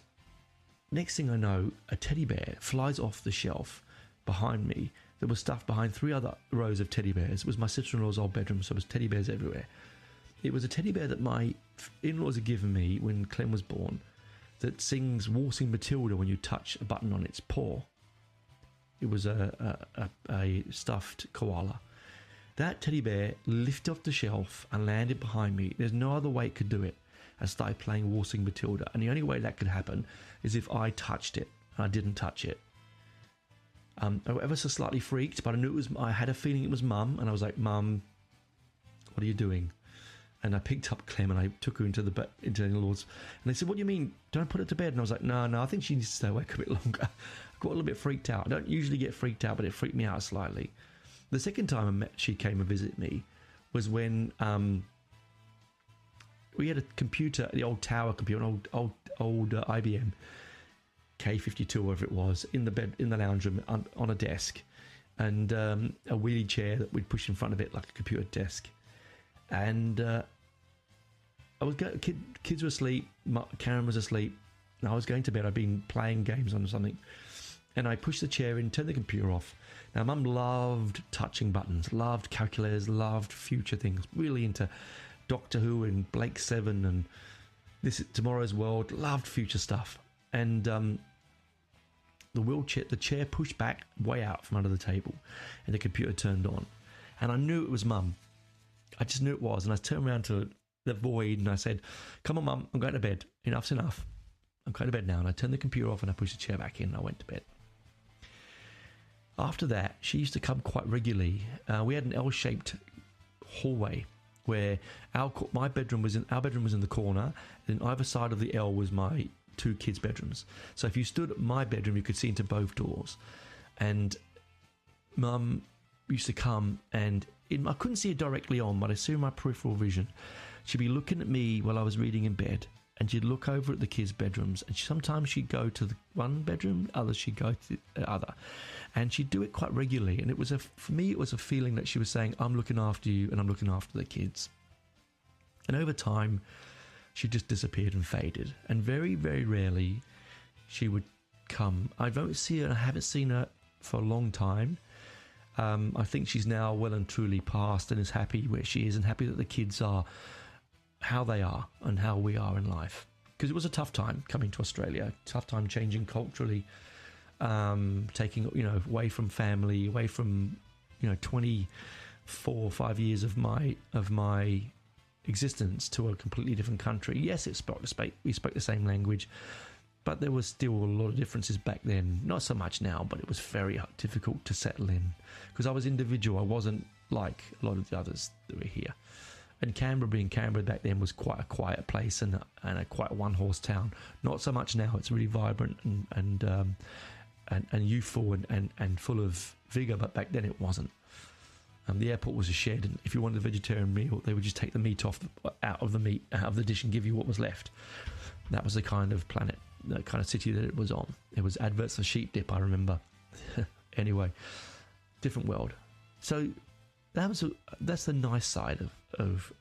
next thing I know, a teddy bear flies off the shelf behind me. There was stuff behind 3 other rows of teddy bears. It was my sister-in-law's old bedroom, so there was teddy bears everywhere. It was a teddy bear that my in-laws had given me when Clem was born, that sings Waltzing Matilda when you touch a button on its paw. It was a stuffed koala. That teddy bear lifted off the shelf and landed behind me. There's no other way it could do it. I started playing Waltzing Matilda, and the only way that could happen is if I touched it, and I didn't touch it. I was ever so slightly freaked, but I knew it was. I had a feeling it was Mum, and I was like, "Mum, what are you doing?" And I picked up Clem and I took her into the in-laws, and they said, "What do you mean? Don't I put her to bed?" And I was like, "No, I think she needs to stay awake a bit longer." I got a little bit freaked out. I don't usually get freaked out, but it freaked me out slightly. The second time she came and visited me was when we had a computer, the old tower computer, an old IBM K52 or whatever it was, in the bed, in the lounge room, on a desk, and a wheelie chair that we'd push in front of it like a computer desk. And I was kids were asleep, Karen was asleep, and I was going to bed. I'd been playing games on something, and I pushed the chair in, turned the computer off. Now, Mum loved touching buttons, loved calculators, loved future things, really into Doctor Who and Blake Seven and this Tomorrow's World, loved future stuff. And the chair pushed back way out from under the table, and the computer turned on. And I knew it was Mum. I just knew it was. And I turned around to the void and I said, "Come on, Mum, I'm going to bed. Enough's enough. I'm going to bed now." And I turned the computer off and I pushed the chair back in and I went to bed. After that, she used to come quite regularly. We had an L-shaped hallway where our bedroom was in the corner, and either side of the L was my 2 kids' bedrooms. So if you stood at my bedroom, you could see into both doors. And Mum used to come, and I couldn't see it directly on, but I saw my peripheral vision. She'd be looking at me while I was reading in bed, and she'd look over at the kids' bedrooms, and sometimes she'd go to the one bedroom, others she'd go to the other, and she'd do it quite regularly. And for me, it was a feeling that she was saying, "I'm looking after you, and I'm looking after the kids." And over time, she just disappeared and faded, and very, very rarely she would come. I don't see her, and I haven't seen her for a long time. I think she's now well and truly passed and is happy where she is, and happy that the kids are how they are and how we are in life. Because it was a tough time coming to Australia, tough time changing culturally, taking away from family, away from 24 or 5 years of my existence to a completely different country. Yes, we spoke the same language, but there was still a lot of differences back then. Not so much now, but it was very difficult to settle in because I was individual. I wasn't like a lot of the others that were here. And Canberra, being Canberra back then, was quite a quiet place and a quite one-horse town. Not so much now. It's really vibrant and youthful and full of vigour, but back then it wasn't. The airport was a shed, and if you wanted a vegetarian meal, they would just take the meat out of the dish and give you what was left. That was the kind of city that it was on. It was adverts for sheep dip, I remember. Anyway, different world. So that's the nice side of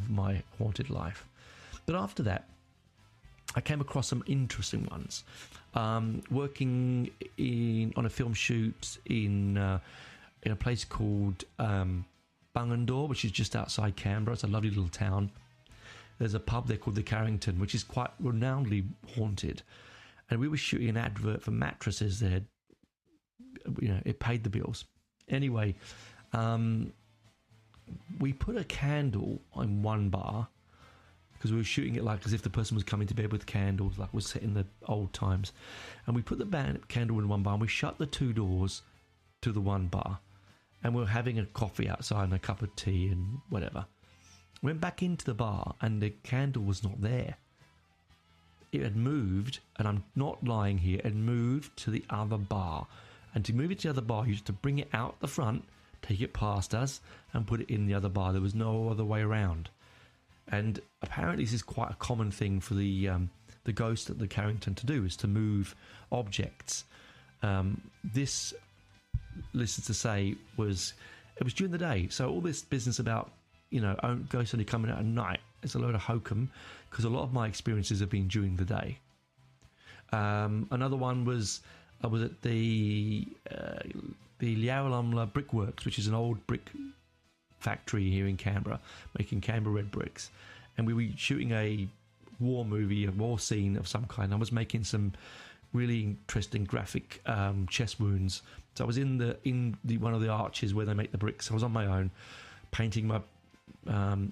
my haunted life. But after that, I came across some interesting ones. Working on a film shoot in a place called Bungendore, which is just outside Canberra. It's a lovely little town. There's a pub there called the Carrington, which is quite renownedly haunted. And we were shooting an advert for mattresses there. It paid the bills. Anyway, we put a candle on one bar because we were shooting it like as if the person was coming to bed with candles, like was set in the old times. And we put the candle in one bar and we shut the two doors to the one bar. And we were having a coffee outside and a cup of tea and whatever. Went back into the bar and the candle was not there. It had moved, and I'm not lying here, it had moved to the other bar. And to move it to the other bar, you had to bring it out the front, take it past us, and put it in the other bar. There was no other way around. And apparently this is quite a common thing for the ghost at the Carrington to do, is to move objects. This, listen to say, it was during the day. So all this business about, ghosts only coming out at night, it's a load of hokum, because a lot of my experiences have been during the day. Another one was I was at the Liawalamla Brickworks, which is an old brick factory here in Canberra, making Canberra red bricks, and we were shooting a war movie, a war scene of some kind. I was making some really interesting graphic chest wounds. So I was in one of the arches where they make the bricks. I was on my own, painting my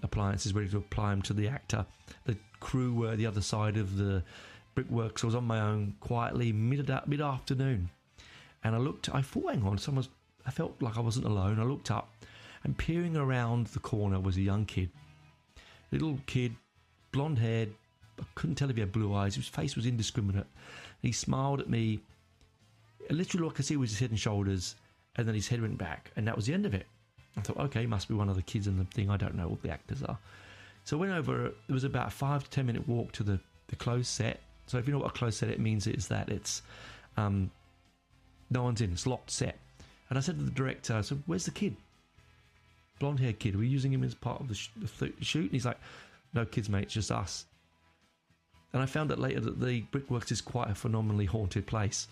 appliances, ready to apply them to the actor. The crew were the other side of the brickworks. I was on my own, quietly, mid-afternoon, and I thought, hang on, I felt like I wasn't alone. I looked up, and peering around the corner was a young kid, little kid, blonde haired. I couldn't tell if he had blue eyes. His face was indiscriminate. He smiled at me. Literally all I could see was his head and shoulders, and then his head went back, and that was the end of it. I thought, okay, must be one of the kids in the thing. I don't know what the actors are. So I went over. It was about a 5 to 10 minute walk to the closed set. So if you know what a closed set it means, is that it's no one's in. It's locked set. And I said to the director, I said, where's the kid? Blonde haired kid. Are we using him as part of the shoot? And he's like, no kids, mate. It's just us. And I found out later that the Brickworks is quite a phenomenally haunted place.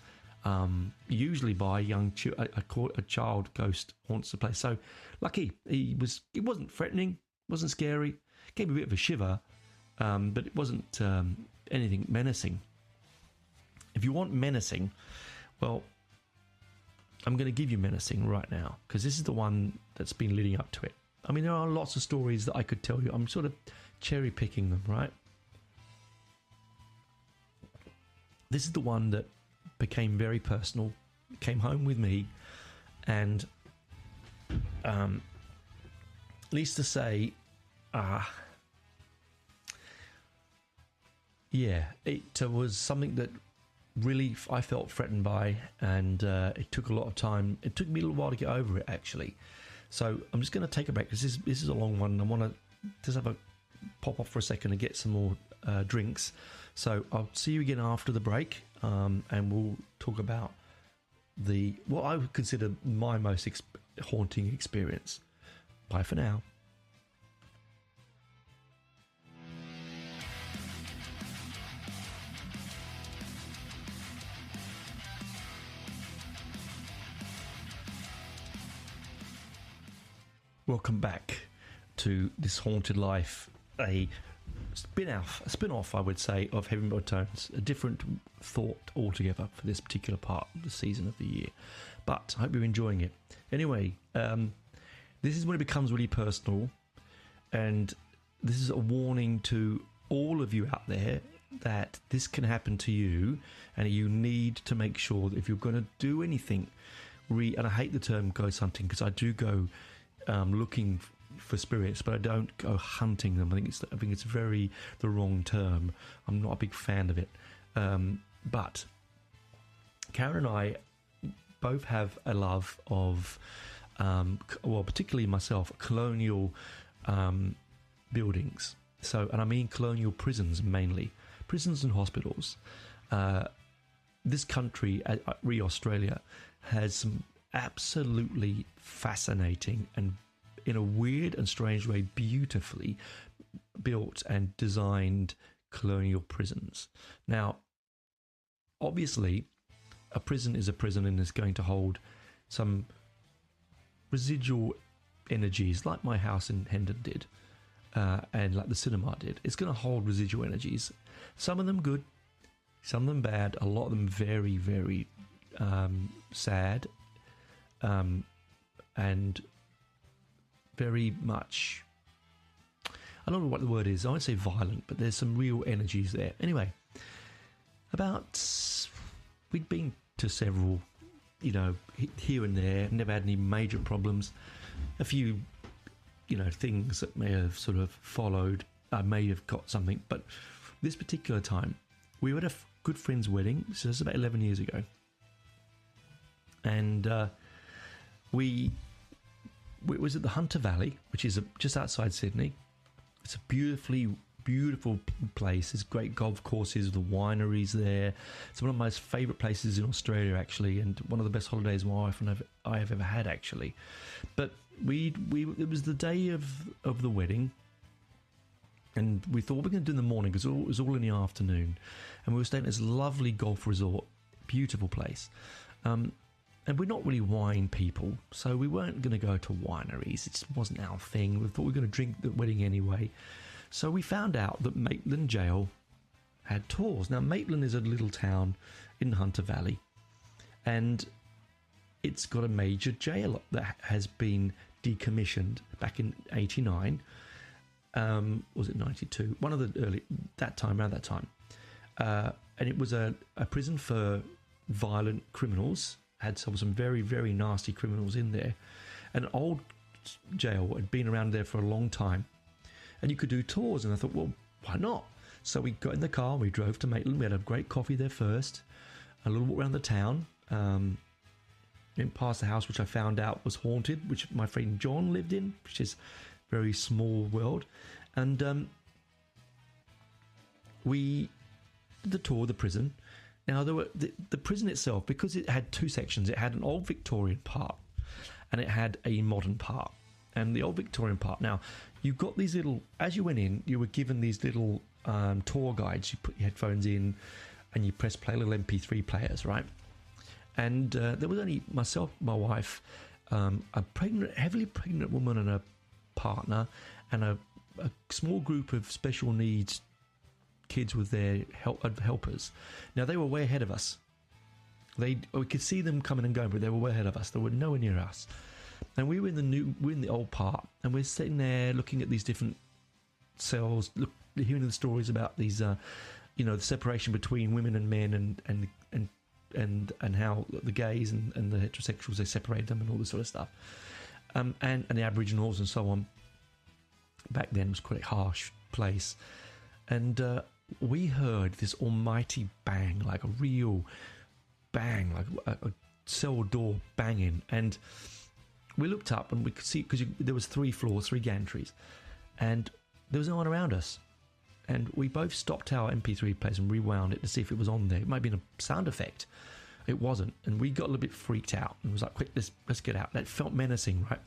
Usually by a child ghost haunts the place. So lucky, it wasn't threatening, wasn't scary, gave me a bit of a shiver, but it wasn't anything menacing. If you want menacing, well, I'm going to give you menacing right now, because this is the one that's been leading up to it. I mean, there are lots of stories that I could tell you. I'm sort of cherry picking them, right? This is the one that became very personal, came home with me, and least to say, it was something that really I felt threatened by, and it took a lot of time. It took me a little while to get over it, actually. So I'm just going to take a break, because this is a long one. I want to just have a pop off for a second and get some more drinks. So I'll see you again after the break, and we'll talk about what I would consider my most haunting experience. Bye for now. Welcome back to This Haunted Life, a spin-off, I would say, of Heavy Metal Tones. A different thought altogether for this particular part of the season of the year. But I hope you're enjoying it. Anyway, this is when it becomes really personal, and this is a warning to all of you out there that this can happen to you, and you need to make sure that if you're going to do anything, and I hate the term ghost hunting, because I do go looking for spirits, but I don't go hunting them. I think it's very the wrong term. I'm not a big fan of it. But Karen and I both have a love of, particularly myself, colonial buildings. So, and I mean colonial prisons mainly, prisons and hospitals. This country, Australia, has some absolutely fascinating and, in a weird and strange way, beautifully built and designed colonial prisons. Now, obviously, a prison is a prison and is going to hold some residual energies, like my house in Hendon did, and like the cinema did. It's going to hold residual energies. Some of them good, some of them bad, a lot of them very, very sad, and very much, I don't know what the word is, I won't say violent, but there's some real energies there. Anyway, we'd been to several, here and there, never had any major problems. A few, things that may have sort of followed, I may have got something, but this particular time, we were at a good friend's wedding, so this is about 11 years ago, and we was at the Hunter Valley, which is just outside Sydney. It's a beautiful place. There's great golf courses, the wineries there. It's one of my most favourite places in Australia, actually, and one of the best holidays my wife and I have ever had, actually. But it was the day of the wedding, and we thought we're going to do it in the morning because it was all in the afternoon, and we were staying at this lovely golf resort, beautiful place. And we're not really wine people, so we weren't going to go to wineries. It just wasn't our thing. We thought we were going to drink at the wedding anyway. So we found out that Maitland Jail had tours. Now, Maitland is a little town in Hunter Valley, and it's got a major jail that has been decommissioned back in 89. Was it 92? One of the around that time. And it was a prison for violent criminals. Had some very, very nasty criminals in there. An old jail had been around there for a long time, and you could do tours, and I thought, well, why not? So we got in the car, we drove to Maitland, we had a great coffee there first, a little walk around the town, went past the house which I found out was haunted, which my friend John lived in, which is a very small world, and we did the tour of the prison. Now, there were the prison itself, because it had two sections. It had an old Victorian part, and it had a modern part. And the old Victorian part. Now, you got these little. As you went in, you were given these little tour guides. You put your headphones in, and you press play, little MP3 players, right? And there was only myself, my wife, a heavily pregnant woman, and a partner, and a small group of special needs kids with their helpers. Now, they were way ahead of us. We could see them coming and going, but they were way ahead of us. They were nowhere near us. And we were in the old part, and we're sitting there looking at these different cells, hearing the stories about these, the separation between women and men, and how the gays and the heterosexuals, they separated them and all this sort of stuff, and the Aboriginals and so on. Back then, it was quite a harsh place, and we heard this almighty bang, like a real bang, like a cell door banging, and we looked up and we could see, because there was 3 floors, 3 gantries, and there was no one around us, and we both stopped our MP3 players and rewound it to see if it was on there. It might have been a sound effect. It wasn't, and we got a little bit freaked out and was like, quick, let's get out. That felt menacing, right?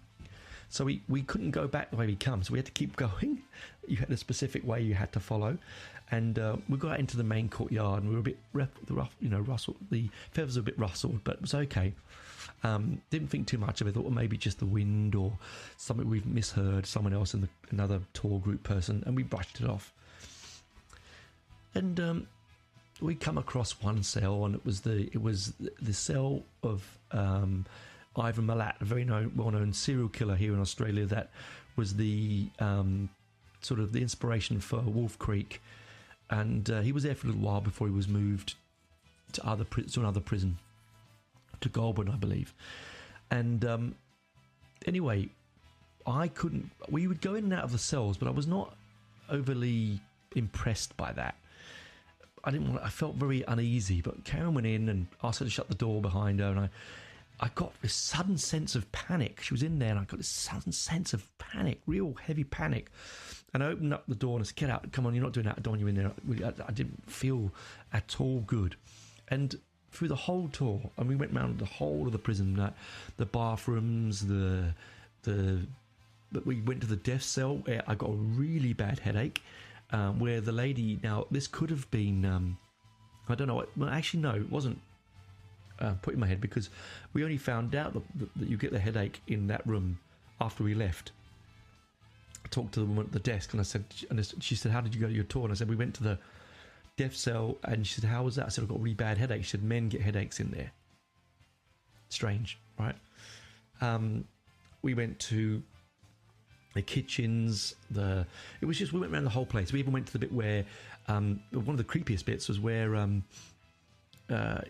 So we couldn't go back the way we come, so we had to keep going. You had a specific way you had to follow, and we got out into the main courtyard, and we were a bit rustled. The feathers were a bit rustled, but it was okay. Didn't think too much of it. Thought, well, maybe just the wind or something we've misheard, someone else in another tour group person, and we brushed it off. And we come across one cell, and it was the cell of Ivan Milat, a very well-known serial killer here in Australia. That was the sort of the inspiration for Wolf Creek, and he was there for a little while before he was moved to another prison, to Goulburn, I believe. And anyway, we would go in and out of the cells, but I was not overly impressed by that. I felt very uneasy, but Karen went in and asked her to shut the door behind her, and I got this sudden sense of panic. She was in there, and I got this sudden sense of panic, real heavy panic. And I opened up the door and I said, "Get out, come on, you're not doing that, I don't want you in there." I didn't feel at all good. And through the whole tour, and we went around the whole of the prison, the bathrooms, but we went to the death cell where I got a really bad headache, where the lady, now this could have been, I don't know, well actually no, it wasn't put in my head, because we only found out that you get the headache in that room after we left. I talked to the woman at the desk and she said, "How did you go to your tour?" And I said, "We went to the death cell." And she said, "How was that?" I said, "I've got a really bad headache." She said, "Men get headaches in there." Strange, right? We went to the kitchens, we went around the whole place. We even went to the bit where, one of the creepiest bits was where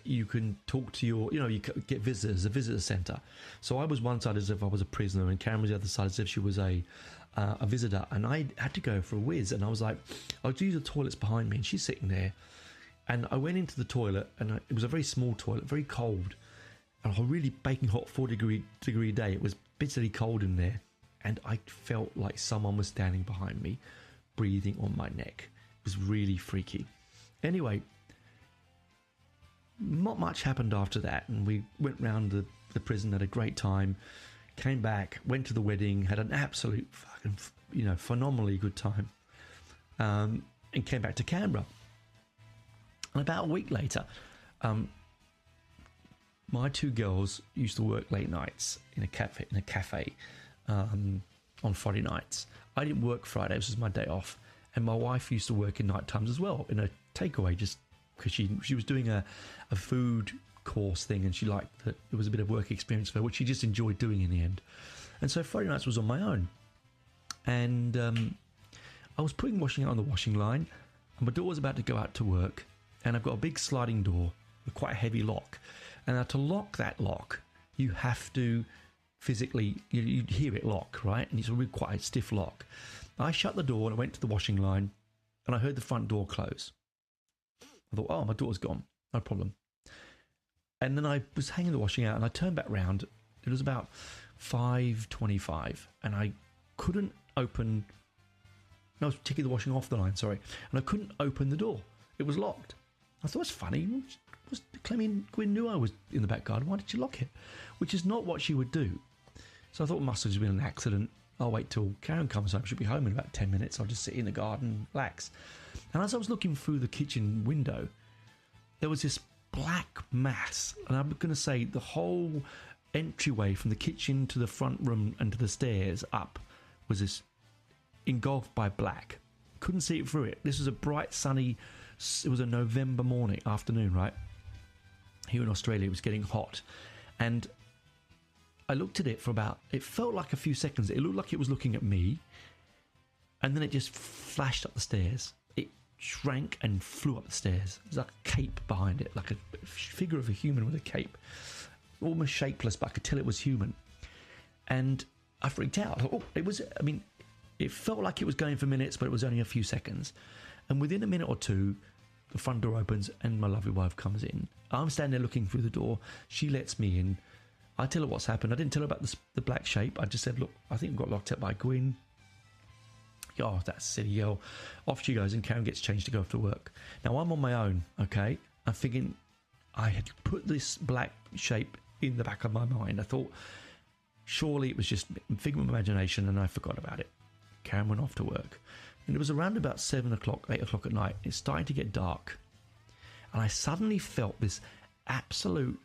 you can talk to you get visitors, a visitor centre. So I was one side as if I was a prisoner, and Karen was the other side as if she was a visitor, and I had to go for a whiz, and I was like, I'll use the toilets behind me, and she's sitting there, and I went into the toilet, and it was a very small toilet, very cold, and a really baking hot 40-degree day. It was bitterly cold in there, and I felt like someone was standing behind me, breathing on my neck. It was really freaky. Anyway, not much happened after that, and we went round the prison, had a great time, came back, went to the wedding, had an absolute fucking, phenomenally good time, and came back to Canberra. And about a week later, my two girls used to work late nights in a cafe on Friday nights. I didn't work Friday, this was my day off, and my wife used to work in night times as well in a takeaway, just because she was doing a food course thing, and she liked that it was a bit of work experience for her, which she just enjoyed doing in the end. And so Friday nights was on my own, and I was putting washing out on the washing line, and my daughter was about to go out to work, and I've got a big sliding door with quite a heavy lock, and now to lock that lock you have to physically, you hear it lock, right? And it's a really quite a stiff lock. I shut the door and I went to the washing line, and I heard the front door close. I thought, oh, my daughter's gone, no problem. And then I was hanging the washing out, and I turned back round. It was about 5:25, and I couldn't open. No, I was taking the washing off the line, sorry. And I couldn't open the door. It was locked. I thought, it's funny. Clemmie Gwyn knew I was in the back garden. Why did she lock it? Which is not what she would do. So I thought it must have just been an accident. I'll wait till Karen comes home. She'll be home in about 10 minutes. I'll just sit in the garden and relax. And as I was looking through the kitchen window, there was this black mass. And I'm going to say the whole entryway from the kitchen to the front room and to the stairs up was this engulfed by black. Couldn't see it through it. This was a bright, sunny, it was a November afternoon, right? Here in Australia, it was getting hot. And I looked at it for it felt like a few seconds. It looked like it was looking at me. And then it just flashed up the stairs. It shrank and flew up the stairs. There's like a cape behind it, like a figure of a human with a cape. Almost shapeless, but I could tell it was human. And I freaked out. I thought, it felt like it was going for minutes, but it was only a few seconds. And within a minute or two, the front door opens and my lovely wife comes in. I'm standing there looking through the door. She lets me in. I tell her what's happened. I didn't tell her about the black shape. I just said, look, I think we got locked up by Gwyn. Oh, that silly girl. Off she goes, and Karen gets changed to go off to work. Now, I'm on my own, okay? I'm thinking I had put this black shape in the back of my mind. I thought, surely it was just a figment of imagination, and I forgot about it. Karen went off to work. And it was around about 7 o'clock, 8 o'clock at night. It's starting to get dark. And I suddenly felt this absolute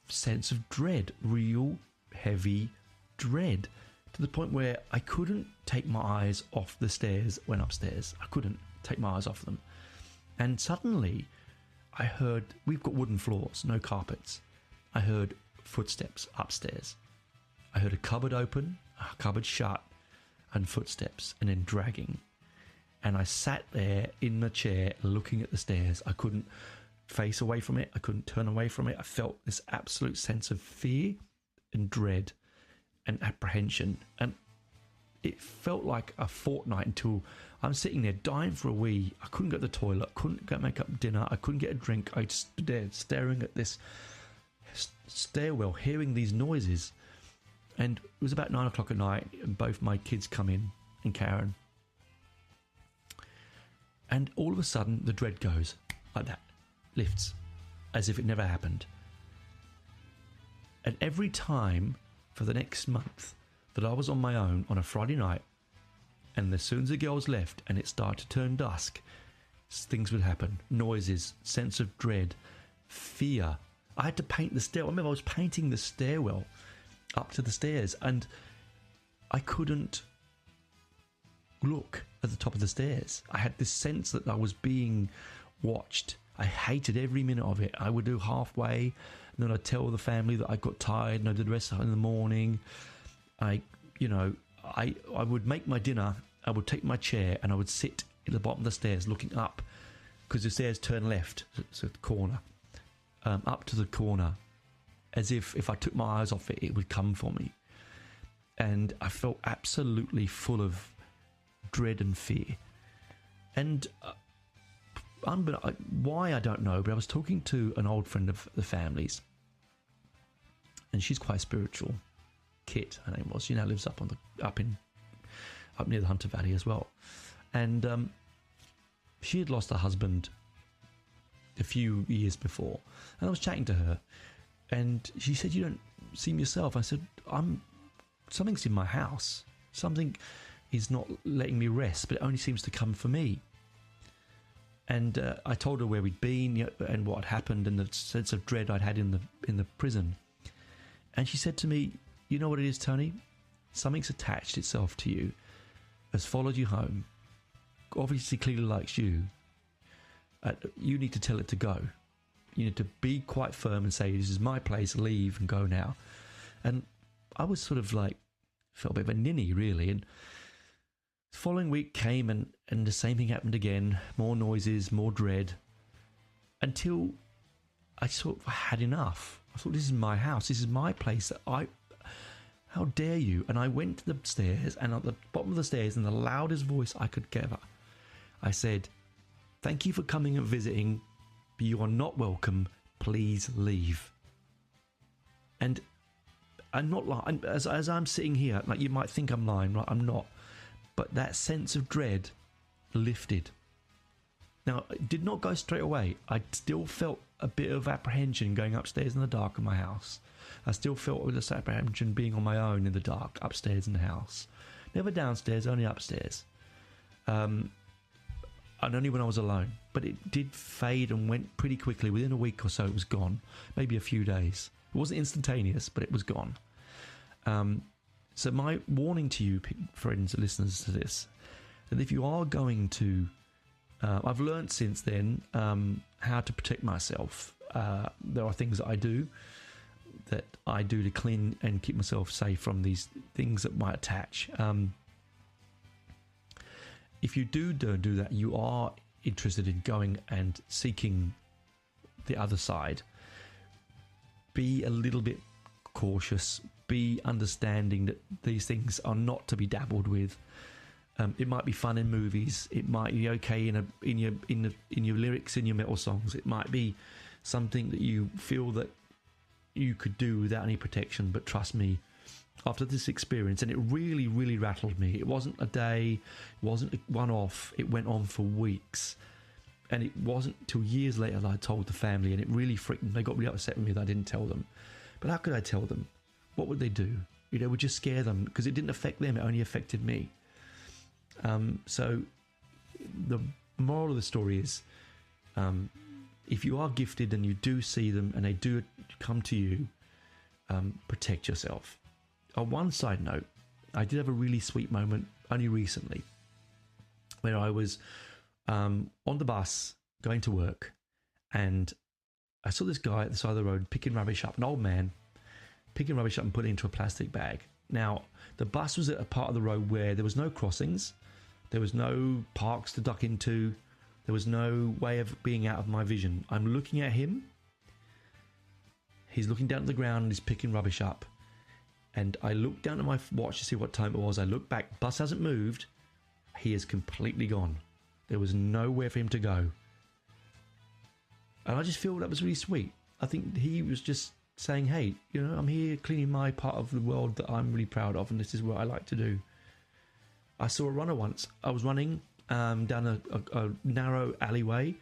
sense of dread, real heavy dread, to the point where I couldn't take my eyes off the stairs when upstairs. I couldn't take my eyes off them. And suddenly I heard, we've got wooden floors, no carpets. I heard footsteps upstairs. I heard a cupboard open, a cupboard shut, and footsteps, and then dragging. And I sat there in the chair looking at the stairs. I couldn't face away from it. I couldn't turn away from it. I felt this absolute sense of fear and dread. and apprehension. And it felt like a fortnight until I'm sitting there dying for a wee. I couldn't go to the toilet, couldn't go make up dinner, I couldn't get a drink. I just stood there staring at this stairwell, hearing these noises. And it was about 9 o'clock at night, and both my kids come in, and Karen. And all of a sudden, the dread goes like that, lifts, as if it never happened. And every time for the next month that I was on my own on a Friday night, and as soon as the girls left and it started to turn dusk, things would happen. Noises, sense of dread, fear. I had to paint the stairwell. I remember I was painting the stairwell up to the stairs, and I couldn't look at the top of the stairs. I had this sense that I was being watched. I hated every minute of it. I would do halfway, and then I'd tell the family that I got tired, and I did the rest in the morning. I would make my dinner. I would take my chair, and I would sit at the bottom of the stairs looking up, because the stairs turn left, so the corner, up to the corner, as if I took my eyes off it, it would come for me. And I felt absolutely full of dread and fear. And why, I don't know, but I was talking to an old friend of the family's, and she's quite spiritual. Kit, her name was. She now lives up near the Hunter Valley as well. And she had lost her husband a few years before, and I was chatting to her, and she said, "You don't seem yourself." I said, something's in my house. Something is not letting me rest, but it only seems to come for me. And I told her where we'd been, and what had happened, and the sense of dread I'd had in the prison. And she said to me, "You know what it is, Tony? Something's attached itself to you, has followed you home, obviously clearly likes you. You need to tell it to go. You need to be quite firm and say, this is my place, leave and go now." And I was sort of like, felt a bit of a ninny, really. And the following week came, and the same thing happened again. More noises, more dread, until I sort of had enough. I thought, this is my house, this is my place. How dare you? And I went to the stairs, and at the bottom of the stairs, in the loudest voice I could gather, I said, "Thank you for coming and visiting, but you are not welcome. Please leave." And I'm not lying. As I'm sitting here, like, you might think I'm lying, right? I'm not. But that sense of dread lifted. Now, it did not go straight away. I still felt a bit of apprehension going upstairs in the dark of my house. I still felt this apprehension being on my own in the dark upstairs in the house. Never downstairs, only upstairs. And only when I was alone. But it did fade and went pretty quickly. Within a week or so, it was gone. Maybe a few days. It wasn't instantaneous, but it was gone. So my warning to you, friends and listeners to this, that if you are going to... I've learned since then how to protect myself. There are things that I do to clean and keep myself safe from these things that might attach. If you don't do that, you are interested in going and seeking the other side. Be a little bit cautious. Be understanding that these things are not to be dabbled with. It might be fun in movies. It might be okay in your lyrics in your metal songs. It might be something that you feel that you could do without any protection. But trust me, after this experience, and it really, really rattled me. It wasn't a day. It wasn't a one-off. It went on for weeks. And it wasn't till years later that I told the family, and it really freaked them. They got really upset with me that I didn't tell them. But how could I tell them? What would they do? It would just scare them, because it didn't affect them. It only affected me. So the moral of the story is, if you are gifted and you do see them and they do come to you, protect yourself. On one side note, I did have a really sweet moment only recently where I was on the bus going to work, and I saw this guy at the side of the road picking rubbish up, an old man picking rubbish up and putting it into a plastic bag. Now, the bus was at a part of the road where there was no crossings, there was no parks to duck into, there was no way of being out of my vision. I'm looking at him, he's looking down at the ground and he's picking rubbish up. And I looked down at my watch to see what time it was. I looked back, bus hasn't moved. He is completely gone. There was nowhere for him to go. And I just feel that was really sweet. I think he was just saying, hey, you know, I'm here cleaning my part of the world that I'm really proud of, and this is what I like to do. I saw a runner once. I was running down a narrow alleyway.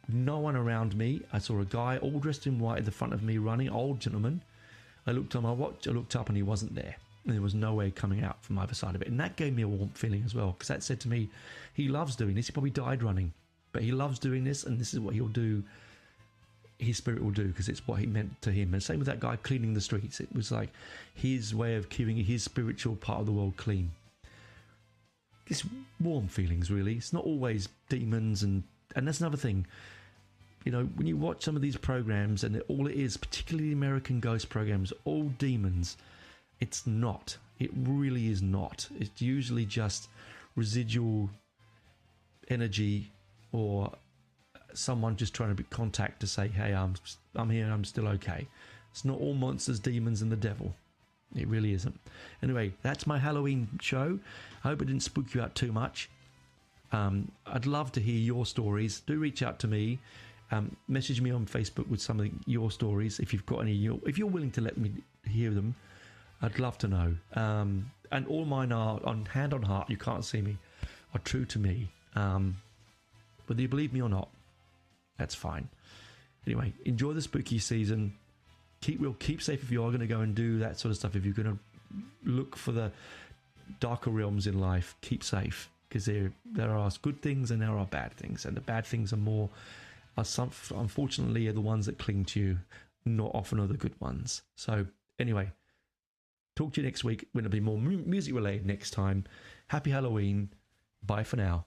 No one around me. I saw a guy all dressed in white at the front of me running, old gentleman. I looked on my watch, I looked up, and he wasn't there. And there was no way coming out from either side of it. And that gave me a warm feeling as well, because that said to me, he loves doing this. He probably died running, but he loves doing this, and this is what he'll do. His spirit will do, because it's what he meant to him. And same with that guy cleaning the streets. It was like his way of keeping his spiritual part of the world clean. It's warm feelings, really. It's not always demons, and that's another thing. You know, when you watch some of these programs, and all it is, particularly the American ghost programs, all demons, it's not. It really is not. It's usually just residual energy, or someone just trying to be contact to say, hey, I'm here and I'm still okay. It's not all monsters, demons, and the devil. It really isn't. Anyway, that's my Halloween show. I hope it didn't spook you out too much. I'd love to hear your stories. Do reach out to me. Message me on Facebook with some of your stories if you've got any. If you're willing to let me hear them, I'd love to know. And all mine are on hand on heart. You can't see me. Are true to me. Whether you believe me or not, that's fine. Anyway, enjoy the spooky season. Keep safe if you are going to go and do that sort of stuff. If you're going to look for the darker realms in life, keep safe, because there are good things and there are bad things, and the bad things unfortunately are the ones that cling to you. Not often are the good ones. So anyway, talk to you next week when it'll be more music related next time. Happy Halloween. Bye for now.